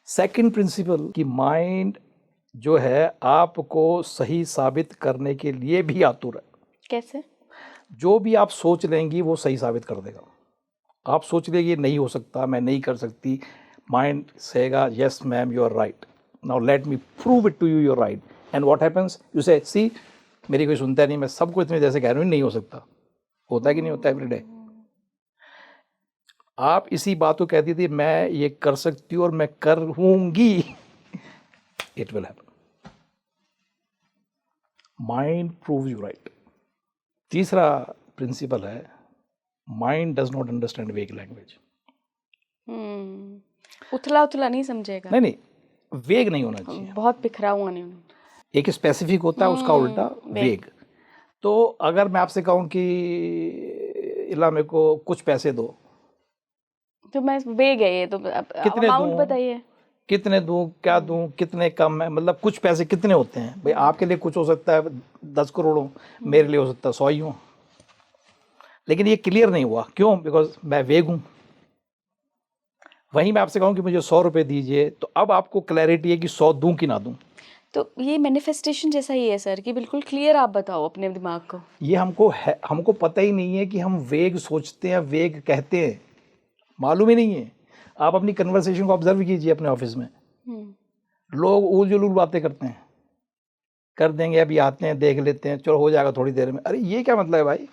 सेकंड प्रिंसिपल कि माइंड जो है आपको सही साबित करने के लिए भी आतुर है। कैसे? जो भी आप सोच लेंगी वो सही साबित कर देगा। आप सोच लेंगे नहीं हो सकता, मैं नहीं कर सकती, माइंड सेगा yes ma'am you are right, now let me prove it to you, you are right. And what happens, you say see मेरी कोई सुनता नहीं, मैं सबको इतने जैसे कह रहा हूँ नहीं हो सकता। होता है कि नहीं होता एवरीडे? आप इसी बात को कहती थी मैं ये कर सकती हूँ और मैं करूंगी, it will happen. Mind proves you right. तीसरा प्रिंसिपल है माइंड डज नॉट अंडरस्टैंड वेग लैंग्वेज। उथला उथला नहीं समझेगा। नहीं, वेग नहीं होना चाहिए, बहुत बिखरा हुआ नहीं होना। एक स्पेसिफिक होता है, उसका उल्टा वेग। तो अगर मैं आपसे कहूँ कि इला मेरे को कुछ पैसे दो, तो मैं वेग है ये, तो कितने अमाउंट दूं, बताइए। कितने दूं, क्या दूं, कितने कम है, मतलब कुछ पैसे कितने होते हैं भाई? आपके लिए कुछ हो सकता है 10 करोड़ हो, मेरे लिए हो सकता है 100 ही हो। लेकिन ये क्लियर नहीं हुआ, क्यों? बिकॉज मैं वेग हूं। वहीं मैं आपसे कहूं कि मुझे 100 रुपए दीजिए, तो अब आपको क्लैरिटी है कि 100 दूं कि ना दूं। तो ये मैनिफेस्टेशन जैसा ही है सर, कि बिल्कुल क्लियर आप बताओ अपने दिमाग को। ये हमको पता ही नहीं है कि हम वेग सोचते हैं, वेग कहते हैं, मालूम ही नहीं है। आप अपनी कन्वर्सेशन को ऑब्जर्व कीजिए अपने ऑफिस में, लोग ऊल जुलूल बातें करते हैं, कर देंगे, अभी आते हैं, देख लेते हैं, चलो हो जाएगा थोड़ी देर में। अरे ये क्या मतलब है भाई?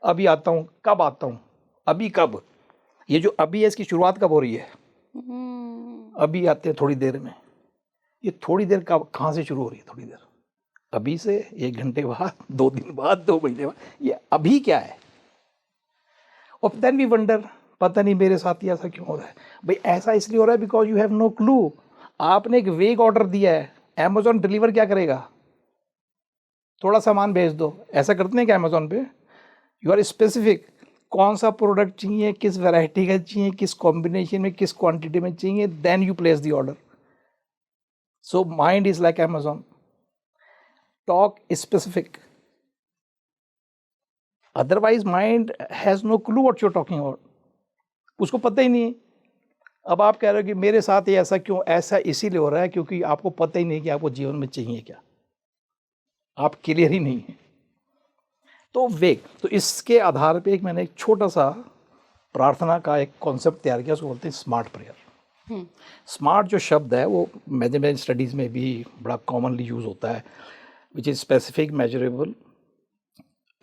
अभी आता हूँ, कब आता हूँ, अभी कब? ये जो अभी है इसकी शुरुआत कब हो रही है? अभी आते हैं थोड़ी देर में। ये थोड़ी देर कब, कहाँ से शुरू हो रही है थोड़ी देर? अभी से 1 घंटे बाद, 2 दिन बाद, 2 महीने बाद, ये अभी क्या है? और देन वी वंडर, पता नहीं मेरे साथ ही ऐसा क्यों हो रहा है। भाई ऐसा इसलिए हो रहा है because you have no clue. आपने एक वेग ऑर्डर दिया है, अमेजोन डिलीवर क्या करेगा? थोड़ा सामान भेज दो। ऐसा करते हैं क्या अमेजोन पे? यू आर स्पेसिफिक, कौन सा प्रोडक्ट चाहिए, किस वैरायटी का चाहिए, किस कॉम्बिनेशन में, किस क्वांटिटी में चाहिए, then you place the order. So mind is like Amazon, talk specific, otherwise mind has no clue what you are talking about, उसको पता ही नहीं। अब आप कह रहे हो कि मेरे साथ ये ऐसा क्यों? ऐसा इसीलिए हो रहा है क्योंकि आपको पता ही नहीं कि आपको जीवन में चाहिए क्या, आप क्लियर ही नहीं है। तो वेग, तो इसके आधार पे मैंने एक छोटा सा प्रार्थना का एक कॉन्सेप्ट तैयार किया, उसको बोलते हैं स्मार्ट प्रेयर। स्मार्ट जो शब्द है वो मैनेजमेंट स्टडीज़ में भी बड़ा कॉमनली यूज़ होता है, which is specific, measurable,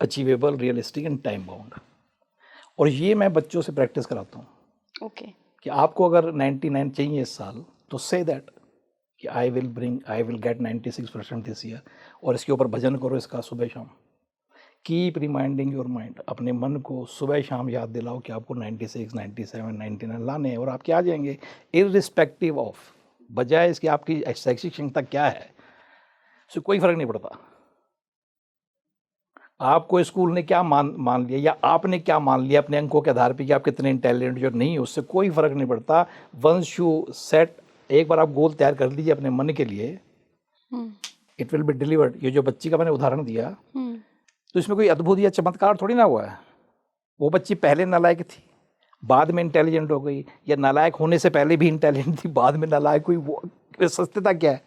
achievable, realistic and time bound. और ये मैं बच्चों से प्रैक्टिस कराता हूँ। ओके। कि आपको अगर 99 चाहिए इस साल, तो से दैट कि I will get 96% this year, और इसके ऊपर भजन करो इसका सुबह शाम। कीप रिमाइंडिंग योर माइंड, अपने मन को सुबह शाम याद दिलाओ कि आपको 96, 97, 99 लाने हैं, और आपके आ जाएंगे इररिस्पेक्टिव ऑफ, बजाय इसकी आपकी शैक्षिक क्षमता क्या है, इससे कोई फर्क नहीं पड़ता। आपको स्कूल ने क्या मान लिया, या आपने क्या मान लिया अपने अंकों के आधार पे कि आप कितने इंटेलिजेंट जो नहीं, उससे कोई फर्क नहीं पड़ता। वंस यू सेट, एक बार आप गोल तैयार कर लीजिए अपने मन के लिए, इट विल बी डिलीवर्ड। ये जो बच्ची का मैंने उदाहरण दिया, तो इसमें कोई अद्भुत या चमत्कार थोड़ी ना हुआ है। वो बच्ची पहले नालायक थी, बाद में इंटेलिजेंट हो गई, या नालायक होने से पहले भी इंटेलिजेंट थी, बाद में नालायक हुई। वो सत्यता क्या है?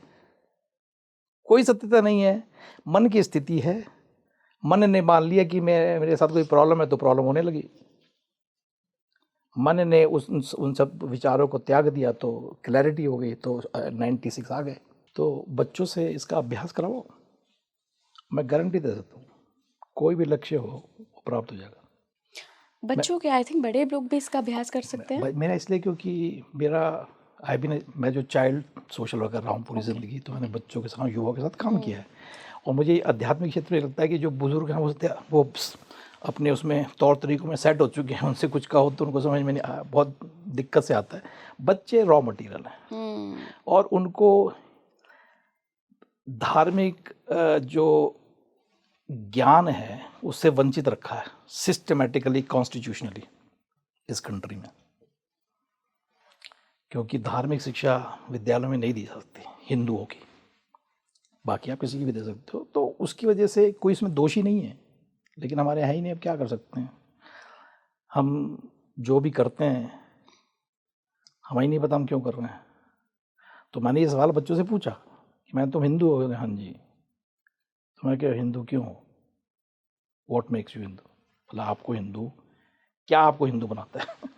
कोई सत्यता नहीं है, मन की स्थिति है। मन ने मान लिया कि मेरे साथ कोई प्रॉब्लम है, तो प्रॉब्लम होने लगी। मन ने उन सब विचारों को त्याग दिया, तो क्लैरिटी हो गई, तो 96 आ गए। तो बच्चों से इसका अभ्यास कराओ, मैं गारंटी दे सकता हूँ, कोई भी लक्ष्य हो वो प्राप्त हो जाएगा। बच्चों के, आई थिंक बड़े लोग भी इसका अभ्यास कर सकते हैं। मेरा इसलिए क्योंकि मेरा मैं जो चाइल्ड सोशल वर्कर रहा हूँ पूरी ज़िंदगी, तो मैंने बच्चों के साथ, युवाओं के साथ काम किया है। और मुझे आध्यात्मिक क्षेत्र में लगता है कि जो बुजुर्ग हैं वो अपने उसमें तौर तरीकों में सेट हो चुके हैं, उनसे कुछ कहो तो उनको समझ में नहीं बहुत दिक्कत से आता है। बच्चे रॉ मटेरियल हैं और उनको धार्मिक जो ज्ञान है उससे वंचित रखा है सिस्टमेटिकली, कॉन्स्टिट्यूशनली इस कंट्री में, क्योंकि धार्मिक शिक्षा विद्यालयों में नहीं दी जा सकती हिंदुओं की, बाकी आप किसी की भी दे सकते हो। तो उसकी वजह से कोई इसमें दोषी नहीं है, लेकिन हमारे यहाँ ही नहीं, अब क्या कर सकते हैं। हम जो भी करते हैं हमें ही नहीं पता हम क्यों कर रहे हैं। तो मैंने ये सवाल बच्चों से पूछा कि तुम हिंदू हो? हाँ जी। तो मैं क्या हिंदू क्यों हो? What makes you Hindu? मतलब आपको हिंदू, क्या आपको हिंदू बनाता है?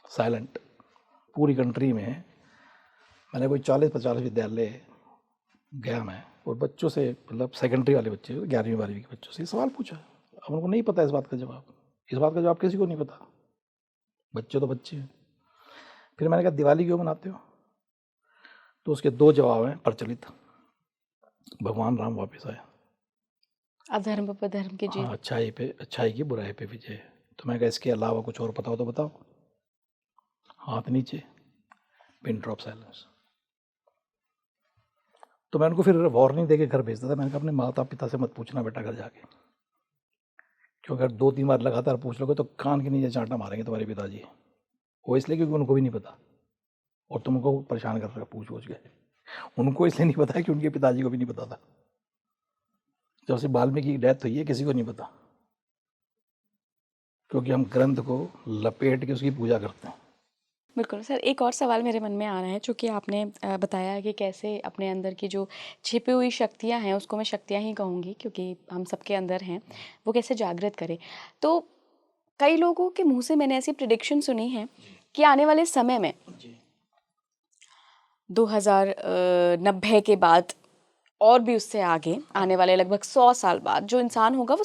साइलेंट। पूरी कंट्री में मैंने कोई 40-50 विद्यालय गया मैं, और बच्चों से, मतलब सेकेंडरी वाले बच्चे, 11वीं-12वीं के बच्चों से सवाल पूछा। अब उनको नहीं पता इस बात का जवाब। इस बात का जवाब किसी को नहीं पता, बच्चे तो बच्चे हैं। फिर मैंने कहा दिवाली क्यों मनाते हो? तो उसके 2 जवाब हैं प्रचलित। भगवान राम वापस आए, अधर्म पर धर्म की जीत। हाँ, अच्छाई की बुराई पे विजय। तो मैं कहा इसके अलावा कुछ और पता हो तो बताओ। हाथ नीचे, पिन ड्रॉप साइलेंस। तो मैं उनको फिर वार्निंग देके घर भेजता था। मैंने कहा अपने माता पिता से मत पूछना बेटा घर जाके, क्योंकि अगर 2-3 बार लगातार पूछ लोगे तो कान के नीचे चांटा मारेंगे तुम्हारे पिताजी। वो इसलिए क्योंकि उनको भी नहीं पता, और तुमको परेशान कर रहा है पूछ के। उनको इसलिए नहीं पता है कि उनके पिताजी को भी नहीं पता था। जब से वाल्मीकि की डेथ हुई है किसी को नहीं पता, क्योंकि हम ग्रंथ को लपेट के उसकी पूजा करते हैं। बिल्कुल सर, एक और सवाल मेरे मन में आ रहा है, चूँकि आपने बताया कि कैसे अपने अंदर की जो छिपी हुई शक्तियाँ हैं, उसको मैं शक्तियाँ ही कहूँगी क्योंकि हम सबके अंदर हैं, वो कैसे जागृत करें। तो कई लोगों के मुँह से मैंने ऐसी प्रेडिक्शन सुनी है कि आने वाले समय में 2090 के बाद और भी उससे आगे आने वाले लगभग 100 साल बाद जो इंसान होगा वो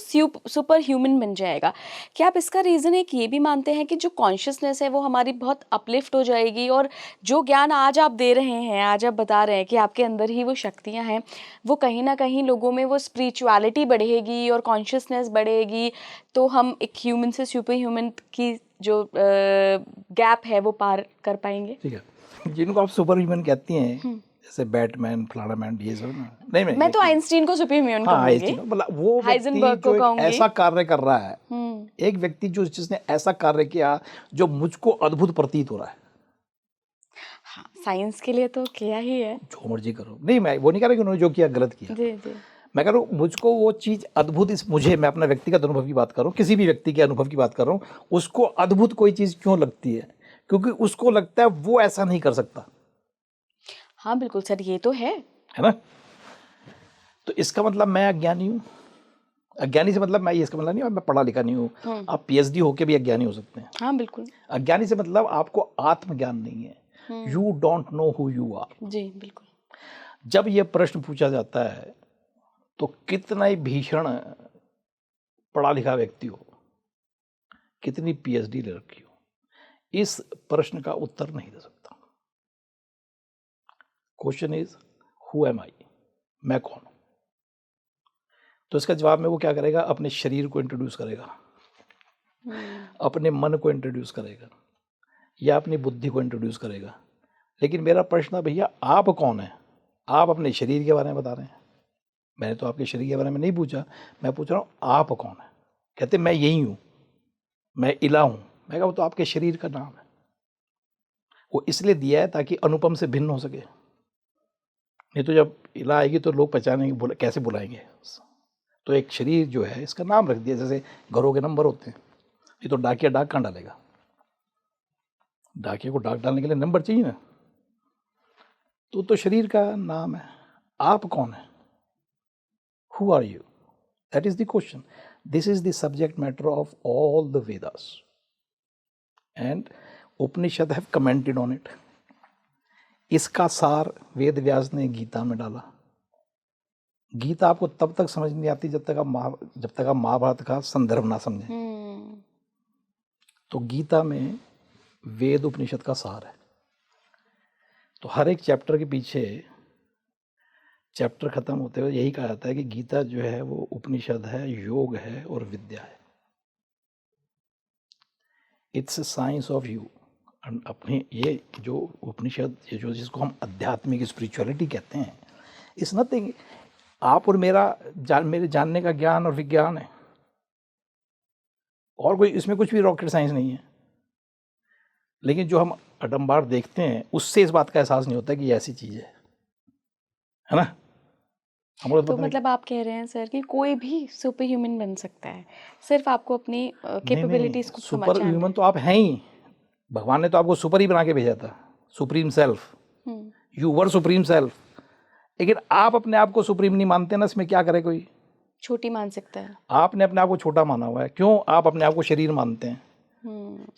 सुपर ह्यूमन बन जाएगा। क्या आप इसका रीज़न एक ये भी मानते हैं कि जो कॉन्शियसनेस है वो हमारी बहुत अपलिफ्ट हो जाएगी, और जो ज्ञान आज आप दे रहे हैं, आज आप बता रहे हैं कि आपके अंदर ही वो शक्तियाँ हैं, वो कहीं ना कहीं लोगों में वो स्पिरिचुअलिटी बढ़ेगी और कॉन्शियसनेस बढ़ेगी, तो हम एक ह्यूमन से सुपर ह्यूमन की जो गैप है वो पार कर पाएंगे? ठीक है, जिनको आप सुपर ह्यूमन कहती हैं, जैसे बैटमैन, फ्लाना मैन, ये सब ना, नहीं मैं तो आइंस्टीन को सुपर ह्यूमन हाँ, कहूंगी, आइंस्टीन, मतलब वो व्यक्ति हाइजेनबर्ग को जो एक कहूंगी। ऐसा कार्य कर रहा है, एक व्यक्ति जिसने ऐसा कार्य किया जो मुझको अद्भुत प्रतीत हो रहा है। हाँ, साइंस के लिए तो किया ही है। जो मर्जी करो, नहीं मैं वो नहीं कह रहा कि उन्होंने जो किया गलत किया, जी जी। मैं कह रहा हूँ मुझको वो चीज़ अद्भुत, मैं अपना व्यक्तिगत अनुभव की बात कर रहा हूँ, किसी भी व्यक्ति के अनुभव की बात कर रहा हूँ, उसको अद्भुत कोई चीज़ क्यों लगती है? क्योंकि उसको लगता है वो ऐसा नहीं कर सकता। हाँ बिल्कुल सर, ये तो है ना? तो इसका मतलब मैं अज्ञानी हूँ। अज्ञानी से मतलब मैं इसका मतलब नहीं मैं पढ़ा लिखा नहीं हूँ। आप पीएचडी होके भी अज्ञानी हो सकते हैं। हाँ बिल्कुल। अज्ञानी से मतलब आपको आत्मज्ञान नहीं है। You don't know who you are. जी बिल्कुल। जब ये प्रश्न पूछा जाता है तो कितना ही भीषण पढ़ा लिखा व्यक्ति हो, कितनी पीएचडी ले रखी हो, इस प्रश्न का उत्तर नहीं दे सकता। क्वेश्चन इज हु एम आई, मैं कौन हूं? तो इसका जवाब में वो क्या करेगा? अपने शरीर को इंट्रोड्यूस करेगा, अपने मन को इंट्रोड्यूस करेगा, या अपनी बुद्धि को इंट्रोड्यूस करेगा। लेकिन मेरा प्रश्न है भैया आप कौन है? आप अपने शरीर के बारे में बता रहे हैं। मैंने तो आपके शरीर के बारे में नहीं पूछा, मैं पूछ रहा हूँ आप कौन है? कहते मैं यही हूँ, मैं इला हूँ। मैं कहा वो तो आपके शरीर का नाम है, वो इसलिए दिया है ताकि अनुपम से भिन्न हो सके। नहीं तो जब इला आएगी तो लोग पहचानेंगे, कैसे बुलाएंगे? तो एक शरीर जो है इसका नाम रख दिया, जैसे घरों के नंबर होते हैं। ये तो डाकिया डाक कहाँ डालेगा? डाकिया को डाक डालने के लिए नंबर चाहिए ना। तो शरीर का नाम है। आप कौन है? Who are you? That is the question. This is the subject matter of all the Vedas and Upanishad have commented on it. इसका सार वेद व्यास ने गीता में डाला, गीता आपको तब तक समझ नहीं आती जब तक आप महाभारत का संदर्भ ना समझें। तो गीता में वेद उपनिषद का सार है। तो हर एक चैप्टर के पीछे, चैप्टर खत्म होते हुए यही कहा जाता है कि गीता जो है वो उपनिषद है, योग है और विद्या है। It's science of you. अपने ये जो उपनिषद, ये जो जिसको हम आध्यात्मिक स्पिरिचुअलिटी कहते हैं, इट्स नथिंग। आप और मेरे जानने का ज्ञान और विज्ञान है, और कोई इसमें कुछ भी रॉकेट साइंस नहीं है। लेकिन जो हम अडम्बार देखते हैं उससे इस बात का एहसास नहीं होता कि ये ऐसी चीज़ है ना। तो मतलब आप कह रहे हैं सर कि कोई भी सुपर ह्यूमन बन सकता है, सिर्फ आपको अपनी कैपेबिलिटीज को सुपर समझना ह्यूमन है। तो आप हैं ही। भगवान ने तो आपको सुपर ही बना के भेजा था, supreme self. You were supreme self. लेकिन आप अपने आप को सुप्रीम नहीं मानते ना, इसमें क्या करे कोई। छोटी मान सकता है। आपने अपने आप को छोटा माना हुआ है। क्यों? आप अपने आप को शरीर मानते हैं।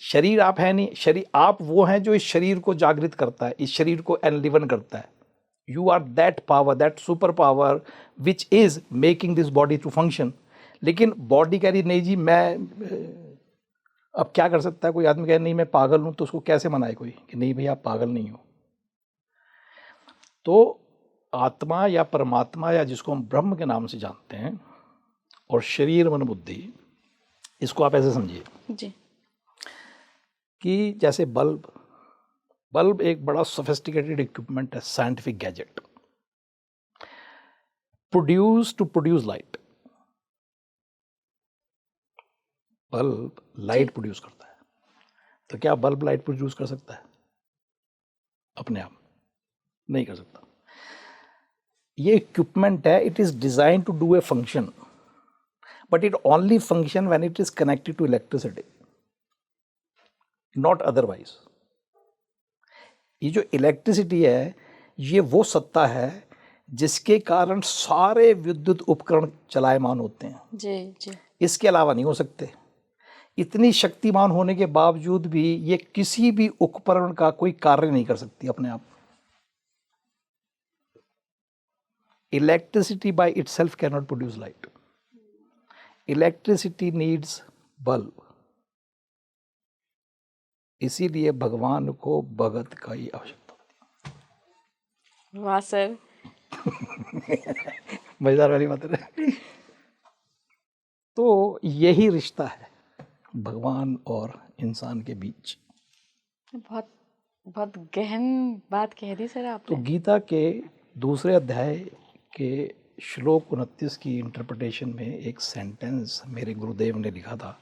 शरीर आप है नहीं। शरीर आप वो हैं जो इस शरीर को जागृत करता है, इस शरीर को एनलिवन करता है। You are that power, that super power which is making this body to function. लेकिन बॉडी कह रही नहीं जी मैं, अब क्या कर सकता है कोई आदमी? कहे नहीं मैं पागल हूं, तो उसको कैसे मनाए कोई कि नहीं भाई आप पागल नहीं हो। तो आत्मा या परमात्मा, या जिसको हम ब्रह्म के नाम से जानते हैं, और शरीर मन बुद्धि, इसको आप ऐसे समझिए जी। कि जैसे बल्ब एक बड़ा सोफिस्टिकेटेड इक्विपमेंट है, scientific gadget, to produce light. Bulb light produce करता है। तो क्या बल्ब लाइट प्रोड्यूस कर सकता है अपने आप? नहीं कर सकता। ये इक्विपमेंट है, it is design to do a function, but it only function when it is connected to electricity, not otherwise. ये जो इलेक्ट्रिसिटी है, ये वो सत्ता है जिसके कारण सारे विद्युत उपकरण चलायमान होते हैं। जी जी। इसके अलावा नहीं हो सकते। इतनी शक्तिमान होने के बावजूद भी ये किसी भी उपकरण का कोई कार्य नहीं कर सकती अपने आप। Electricity by itself can not produce light. Electricity needs bulb. इसीलिए भगवान को भगत का ही आवश्यकता होती है। वाह सर। मजेदार वाली बात है। तो यही रिश्ता है भगवान और इंसान के बीच। बहुत बहुत गहन बात कह दी सर आपने। तो गीता के दूसरे अध्याय के श्लोक 29 की इंटरप्रिटेशन में एक सेंटेंस मेरे गुरुदेव ने लिखा था।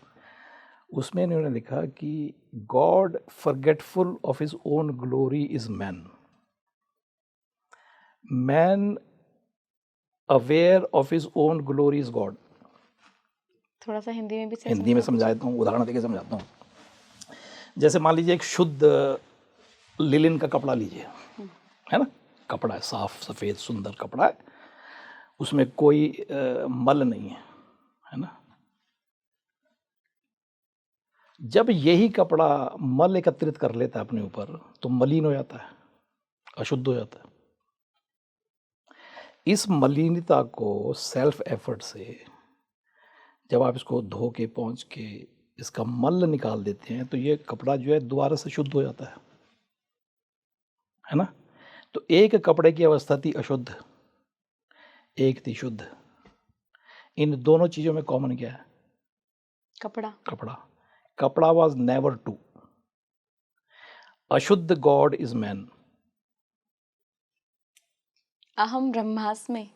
उसमें इन्होंने लिखा कि God forgetful of his own glory is man, man aware of his own glory is God. थोड़ा सा हिंदी में भी हिंदी में समझाता हूँ, उदाहरण देके समझाता हूँ। जैसे मान लीजिए एक शुद्ध लिलिन का कपड़ा लीजिए, है ना, कपड़ा है, साफ सफ़ेद सुंदर कपड़ा है, उसमें कोई मल नहीं है ना। जब यही कपड़ा मल एकत्रित कर लेता है अपने ऊपर तो मलिन हो जाता है, अशुद्ध हो जाता है। इस मलिनता को सेल्फ एफर्ट से जब आप इसको धो के पोंछ के इसका मल निकाल देते हैं तो ये कपड़ा जो है दोबारा से शुद्ध हो जाता है ना। तो एक कपड़े की अवस्था थी अशुद्ध, एक थी शुद्ध। इन दोनों चीजों में कॉमन क्या है? कपड़ा। कपड़ा वॉज नेवर टू। अशुद्ध गॉड इज मैन। अहम ब्रह्मास्मि।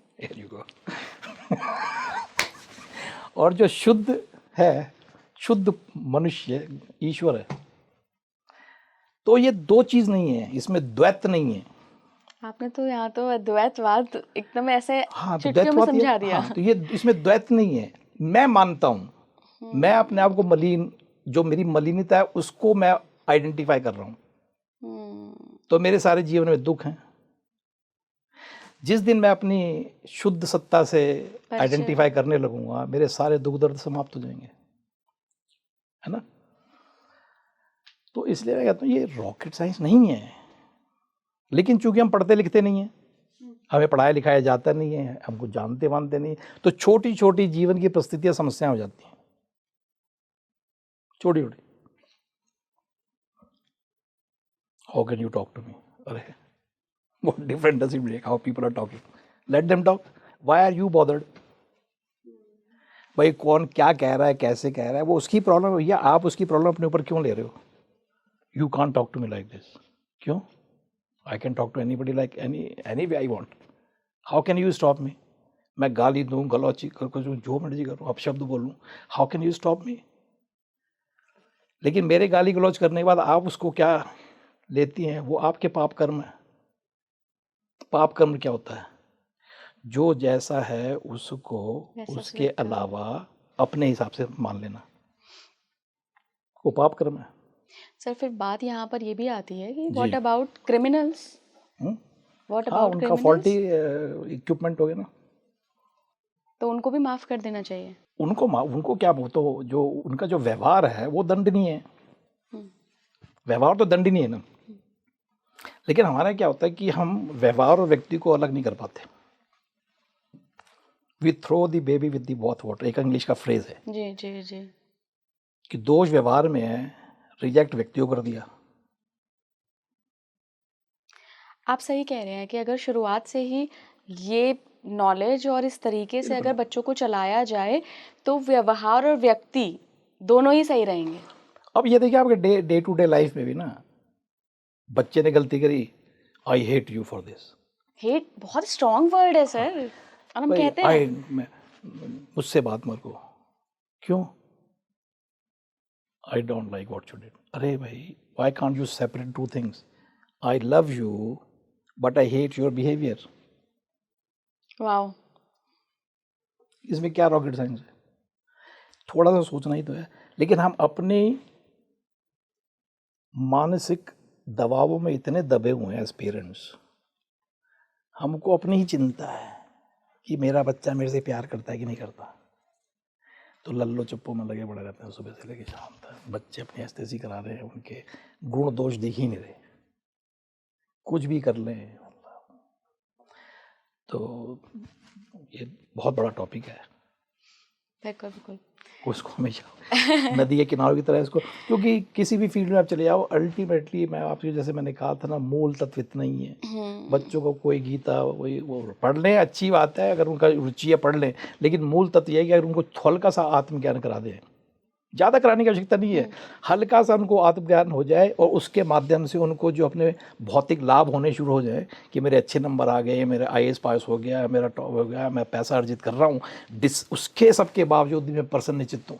और जो शुद्ध है, शुद्ध मनुष्य ईश्वर है। तो ये दो चीज नहीं है, इसमें द्वैत नहीं है। आपने तो यहाँ तो अद्वैतवाद एकदम ऐसे हाँ, चुटकियों में समझा दिया। हाँ, तो ये इसमें द्वैत नहीं है। मैं मानता हूँ, मैं अपने आप को मलिन, जो मेरी मलिनता है उसको मैं आइडेंटिफाई कर रहा हूँ। तो मेरे सारे जीवन में दुख हैं। जिस दिन मैं अपनी शुद्ध सत्ता से आइडेंटिफाई करने लगूंगा, मेरे सारे दुख दर्द समाप्त हो जाएंगे, है ना। तो इसलिए मैं कहता हूँ ये रॉकेट साइंस नहीं है। लेकिन चूंकि हम पढ़ते लिखते नहीं हैं, हमें पढ़ाया लिखाया जाता नहीं है, हमको जानते मानते नहीं, तो छोटी छोटी जीवन की परिस्थितियां समस्याएं हो जाती हैं, छोटी छोटी। How can you talk to me? अरे what different does it make how people are talking? Let them talk. Why are you bothered? भाई कौन क्या कह रहा है, कैसे कह रहा है, वो उसकी प्रॉब्लम है भैया, आप उसकी प्रॉब्लम अपने ऊपर क्यों ले रहे हो? You can't talk to me like this. क्यों? I can talk to anybody like any way I want. How can you stop me? मैं गाली दूं, गलौची करूं, जो मर्जी करूं, अपशब्द बोलूं, हाउ कैन यू स्टॉप मी? लेकिन मेरे गाली गलौच करने के बाद आप उसको क्या लेती हैं, वो आपके पाप कर्म है। पाप कर्म क्या होता है? जो जैसा है उसको उसके अलावा अपने हिसाब से मान लेना, वो पाप कर्म है। सर फिर बात यहाँ पर ये भी आती है कि व्हाट अबाउट क्रिमिनल्स? व्हाट हाँ, अबाउट उनका फॉल्टी इक्विपमेंट हो गया ना, तो उनको भी माफ कर देना चाहिए। उनको क्या, वो तो जो उनका जो व्यवहार है वो दंडनीय है, व्यवहार तो दंडनीय है ना। लेकिन हमारा क्या होता है कि हम व्यवहार और व्यक्ति को अलग नहीं कर पाते। We throw the baby with the bath water, एक इंग्लिश का फ्रेज है जी जी जी, कि दोष व्यवहार में है, रिजेक्ट व्यक्तियों कर दिया। आप सही कह रहे हैं कि अगर शुरुआत से ही ये नॉलेज और इस तरीके से अगर बच्चों को चलाया जाए तो व्यवहार और व्यक्ति दोनों ही सही रहेंगे। अब ये देखिए आपके डे टू डे लाइफ में भी ना, बच्चे ने गलती करी, I hate you for this. Hate बहुत स्ट्रॉन्ग वर्ड है सर, और हम कहते हैं मुझसे बात मत करो। क्यों? I don't like what you did. अरे भाई, why can't you separate two things? I love you but I hate your behaviour. Wow, इसमें क्या रॉकेट साइंस है? थोड़ा सा सोचना ही तो है। लेकिन हम अपने मानसिक दबावों में इतने दबे हुए हैं एज पेरेंट्स, हमको अपनी ही चिंता है कि मेरा बच्चा मेरे से प्यार करता है कि नहीं करता। तो लल्लो चप्पो में लगे पड़े रहते हैं सुबह से लेकर शाम तक। बच्चे अपनी एस्थेसी करा रहे हैं, उनके गुण दोष दिख ही नहीं रहे, कुछ भी कर लें। तो ये बहुत बड़ा टॉपिक है, बिल्कुल बिल्कुल। उसको हमेशा नदी के किनारों की तरह इसको, क्योंकि किसी भी फील्ड में आप चले जाओ, अल्टीमेटली मैं आपसे जैसे मैंने कहा था ना, मूल तत्व इतना ही है। बच्चों को कोई गीता वही वो पढ़ लें, अच्छी बात है, अगर उनका रुचि है पढ़ लें, लेकिन मूल तत्व यह है कि अगर उनको हल्का सा आत्मज्ञान करा दें, ज़्यादा कराने की आवश्यकता नहीं है, हल्का सा उनको आत्मज्ञान हो जाए और उसके माध्यम से उनको जो अपने भौतिक लाभ होने शुरू हो जाए कि मेरे अच्छे नंबर आ गए, मेरे IAS पास हो गया, मेरा टॉप हो गया, मैं पैसा अर्जित कर रहा हूँ, उसके सबके बावजूद भी मैं प्रसन्न चित्त हूँ।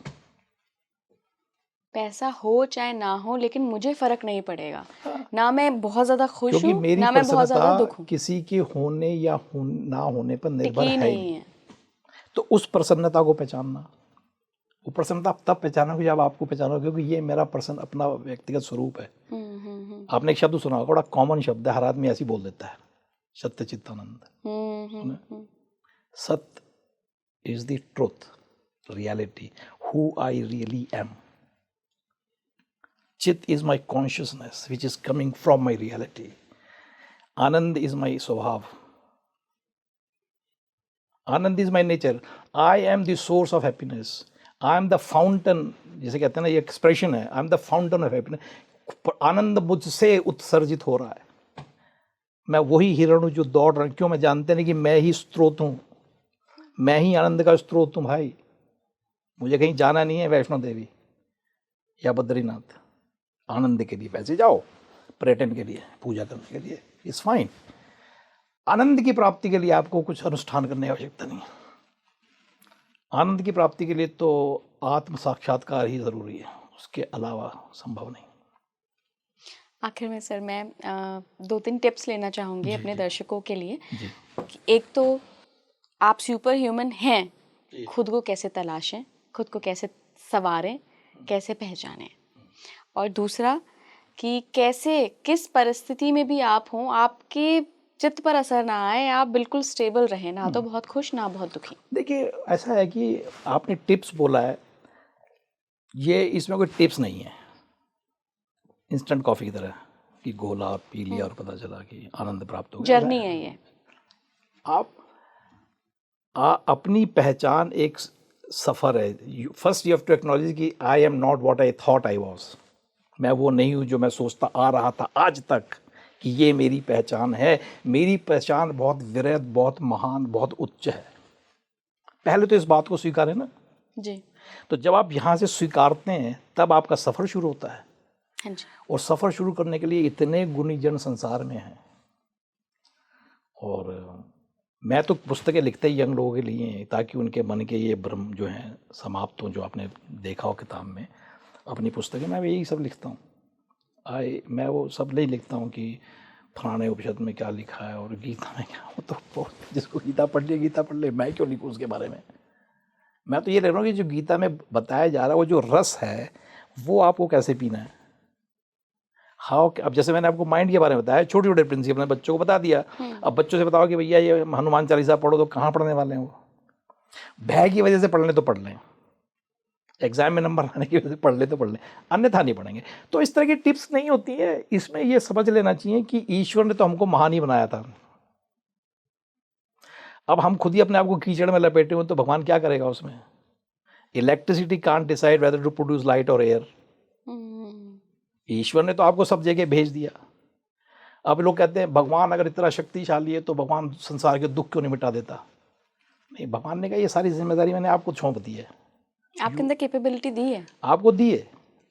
पैसा हो चाहे ना हो, लेकिन मुझे फर्क नहीं पड़ेगा। ना मैं बहुत ज्यादा खुश हूँ, क्योंकि मेरी ना मैं बहुत ज्यादा दुख हूँ। किसी के होने या ना होने पर निर्भर टिकी है नहीं है। तो उस प्रसन्नता को पहचानना, वो प्रसन्नता तब पहचानोगे जब आपको पहचानोगे क्योंकि ये मेरा प्रसन्न अपना व्यक्तिगत स्वरूप है। आपने एक शब्द सुना होगा, बड़ा कॉमन शब्द है, हर आदमी ऐसे ही बोल देता है, सत्य चित्तानंद। Satya is the truth, reality, who I really am. Chit is my consciousness which is coming from my reality. Ananda is my swabhav, ananda is my nature. I am the source of happiness, I am the fountain, जैसे कहते हैं ना, ये expression है, I am the fountain of happiness. आनंद मुझसे उत्सर्जित हो रहा है, मैं वही हिरण हूँ जो दौड़ रहा हूँ। क्यों? मैं जानते नहीं कि मैं ही स्रोत हूँ, मैं ही आनंद का स्रोत हूँ भाई। मुझे कहीं जाना नहीं है वैष्णो देवी या बद्रीनाथ आनंद के लिए, वैसे जाओ पर्यटन के लिए, पूजा करने के लिए, इट्स फाइन। आनंद की प्राप्ति के लिए आपको कुछ अनुष्ठान करने की आवश्यकता नहीं है। आनंद की प्राप्ति के लिए तो आत्म साक्षात्कार ही जरूरी है, उसके अलावा संभव नहीं। आखिर में सर मैं 2-3 टिप्स लेना चाहूँगी अपने दर्शकों के लिए। जी। एक तो आप सुपर ह्यूमन हैं, खुद को कैसे तलाशें, खुद को कैसे संवारें, कैसे पहचानें, और दूसरा कि कैसे किस परिस्थिति में भी आप हों, आपके चित्त पर असर ना आए, आप बिल्कुल स्टेबल रहें, ना तो बहुत खुश ना बहुत दुखी। देखिए ऐसा है कि आपने टिप्स बोला है, ये इसमें कोई टिप्स नहीं है इंस्टेंट कॉफ़ी की तरह कि घोला और पी लिया और पता चला कि आनंद प्राप्त हो गया। जर्नी है ये। आप अपनी पहचान एक सफ़र है। First you have to acknowledge कि I am not what I thought I was. मैं वो नहीं हूँ जो मैं सोचता आ रहा था आज तक कि ये मेरी पहचान है। मेरी पहचान बहुत विरत, बहुत महान, बहुत उच्च है। पहले तो इस बात को स्वीकारें ना जी। तो जब आप यहाँ से स्वीकारते हैं तब आपका सफ़र शुरू होता है। हाँ जी। और सफ़र शुरू करने के लिए इतने गुणीजन संसार में हैं। और मैं तो पुस्तकें लिखते ही यंग लोगों के लिए हैं ताकि उनके मन के ये भ्रम जो हैं समाप्त हों, जो आपने देखा हो किताब में। अपनी पुस्तकें मैं यही सब लिखता हूँ। मैं वो सब नहीं लिखता हूँ कि फलाने उपनिषद में क्या लिखा है और गीता में क्या। वो तो जिसको गीता पढ़ ले गीता पढ़ ले, मैं क्यों लिखूँ उसके बारे में। मैं तो ये लिख रहा हूँ कि जो गीता में बताया जा रहा है वो जो रस है वो आपको कैसे पीना है। हाउ, अब जैसे मैंने आपको माइंड के बारे में बताया, छोटे छोटे प्रिंसिपल मैंने बच्चों को बता दिया। अब बच्चों से बताओ कि भैया ये हनुमान चालीसा पढ़ो, तो कहाँ पढ़ने वाले हैं वो। भय की वजह से पढ़ लें तो पढ़ लें, एग्जाम में नंबर आने की वजह से पढ़ ले तो पढ़ लें, अन्यथा नहीं पढ़ेंगे। तो इस तरह की टिप्स नहीं होती है। इसमें ये समझ लेना चाहिए कि ईश्वर ने तो हमको महान ही बनाया था। अब हम खुद ही अपने आप को कीचड़ में लपेटे हुए तो भगवान क्या करेगा उसमें। Electricity can't decide whether to produce light और एयर। ईश्वर ने तो आपको सब जगह भेज दिया। अब लोग कहते हैं भगवान अगर इतना शक्तिशाली है तो भगवान संसार के दुख क्यों नहीं मिटा देता। नहीं, भगवान ने कहा ये सारी जिम्मेदारी मैंने आपको सौंप दी है, आपके अंदर कैपेबिलिटी दी है, आपको दी है,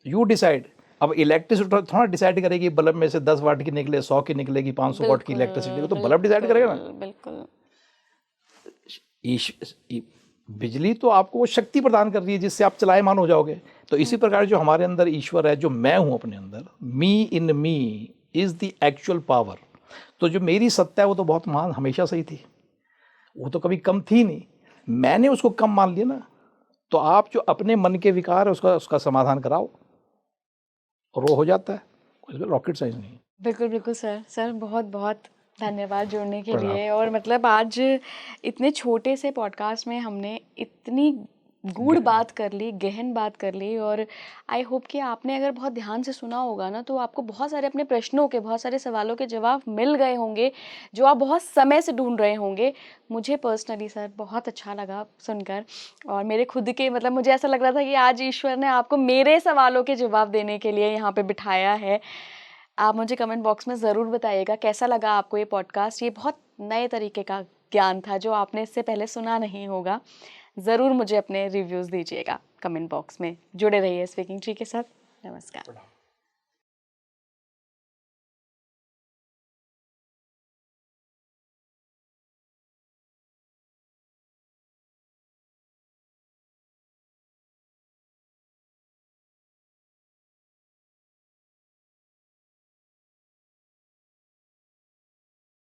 यू डिसाइड। अब इलेक्ट्रिसिटी थोड़ा डिसाइड करेगी बल्ब में से 10 वाट की निकले, 100 की निकलेगी, 500 वाट की इलेक्ट्रिसिटी, तो बल्ब डिसाइड करेगा ना। बिल्कुल। बिजली तो आपको वो शक्ति प्रदान कर रही है जिससे आप चलायमान हो जाओगे। तो इसी प्रकार जो हमारे अंदर ईश्वर है, जो मैं हूँ अपने अंदर, me in me is the actual power. तो जो मेरी सत्ता है वो तो बहुत महान हमेशा से ही थी, वो तो कभी कम थी नहीं। मैंने उसको कम मान लिया ना। तो आप जो अपने मन के विकार है उसका समाधान कराओ और वो हो जाता है। इसमें रॉकेट साइंस नहीं है। बिल्कुल बिल्कुल सर बहुत बहुत धन्यवाद जुड़ने के प्रणाम। लिए। और मतलब आज इतने छोटे से पॉडकास्ट में हमने इतनी गूढ़ बात कर ली, गहन बात कर ली। और आई होप कि आपने अगर बहुत ध्यान से सुना होगा ना तो आपको बहुत सारे अपने प्रश्नों के, बहुत सारे सवालों के जवाब मिल गए होंगे जो आप बहुत समय से ढूंढ रहे होंगे। मुझे पर्सनली सर बहुत अच्छा लगा सुनकर। और मेरे खुद के मतलब मुझे ऐसा लग रहा था कि आज ईश्वर ने आपको मेरे सवालों के जवाब देने के लिए यहाँ पे बिठाया है। आप मुझे कमेंट बॉक्स में ज़रूर बताइएगा कैसा लगा आपको ये पॉडकास्ट। ये बहुत नए तरीके का ज्ञान था जो आपने इससे पहले सुना नहीं होगा। ज़रूर मुझे अपने रिव्यूज़ दीजिएगा कमेंट बॉक्स में। जुड़े रहिए स्पीकिंग ट्री के साथ। नमस्कार।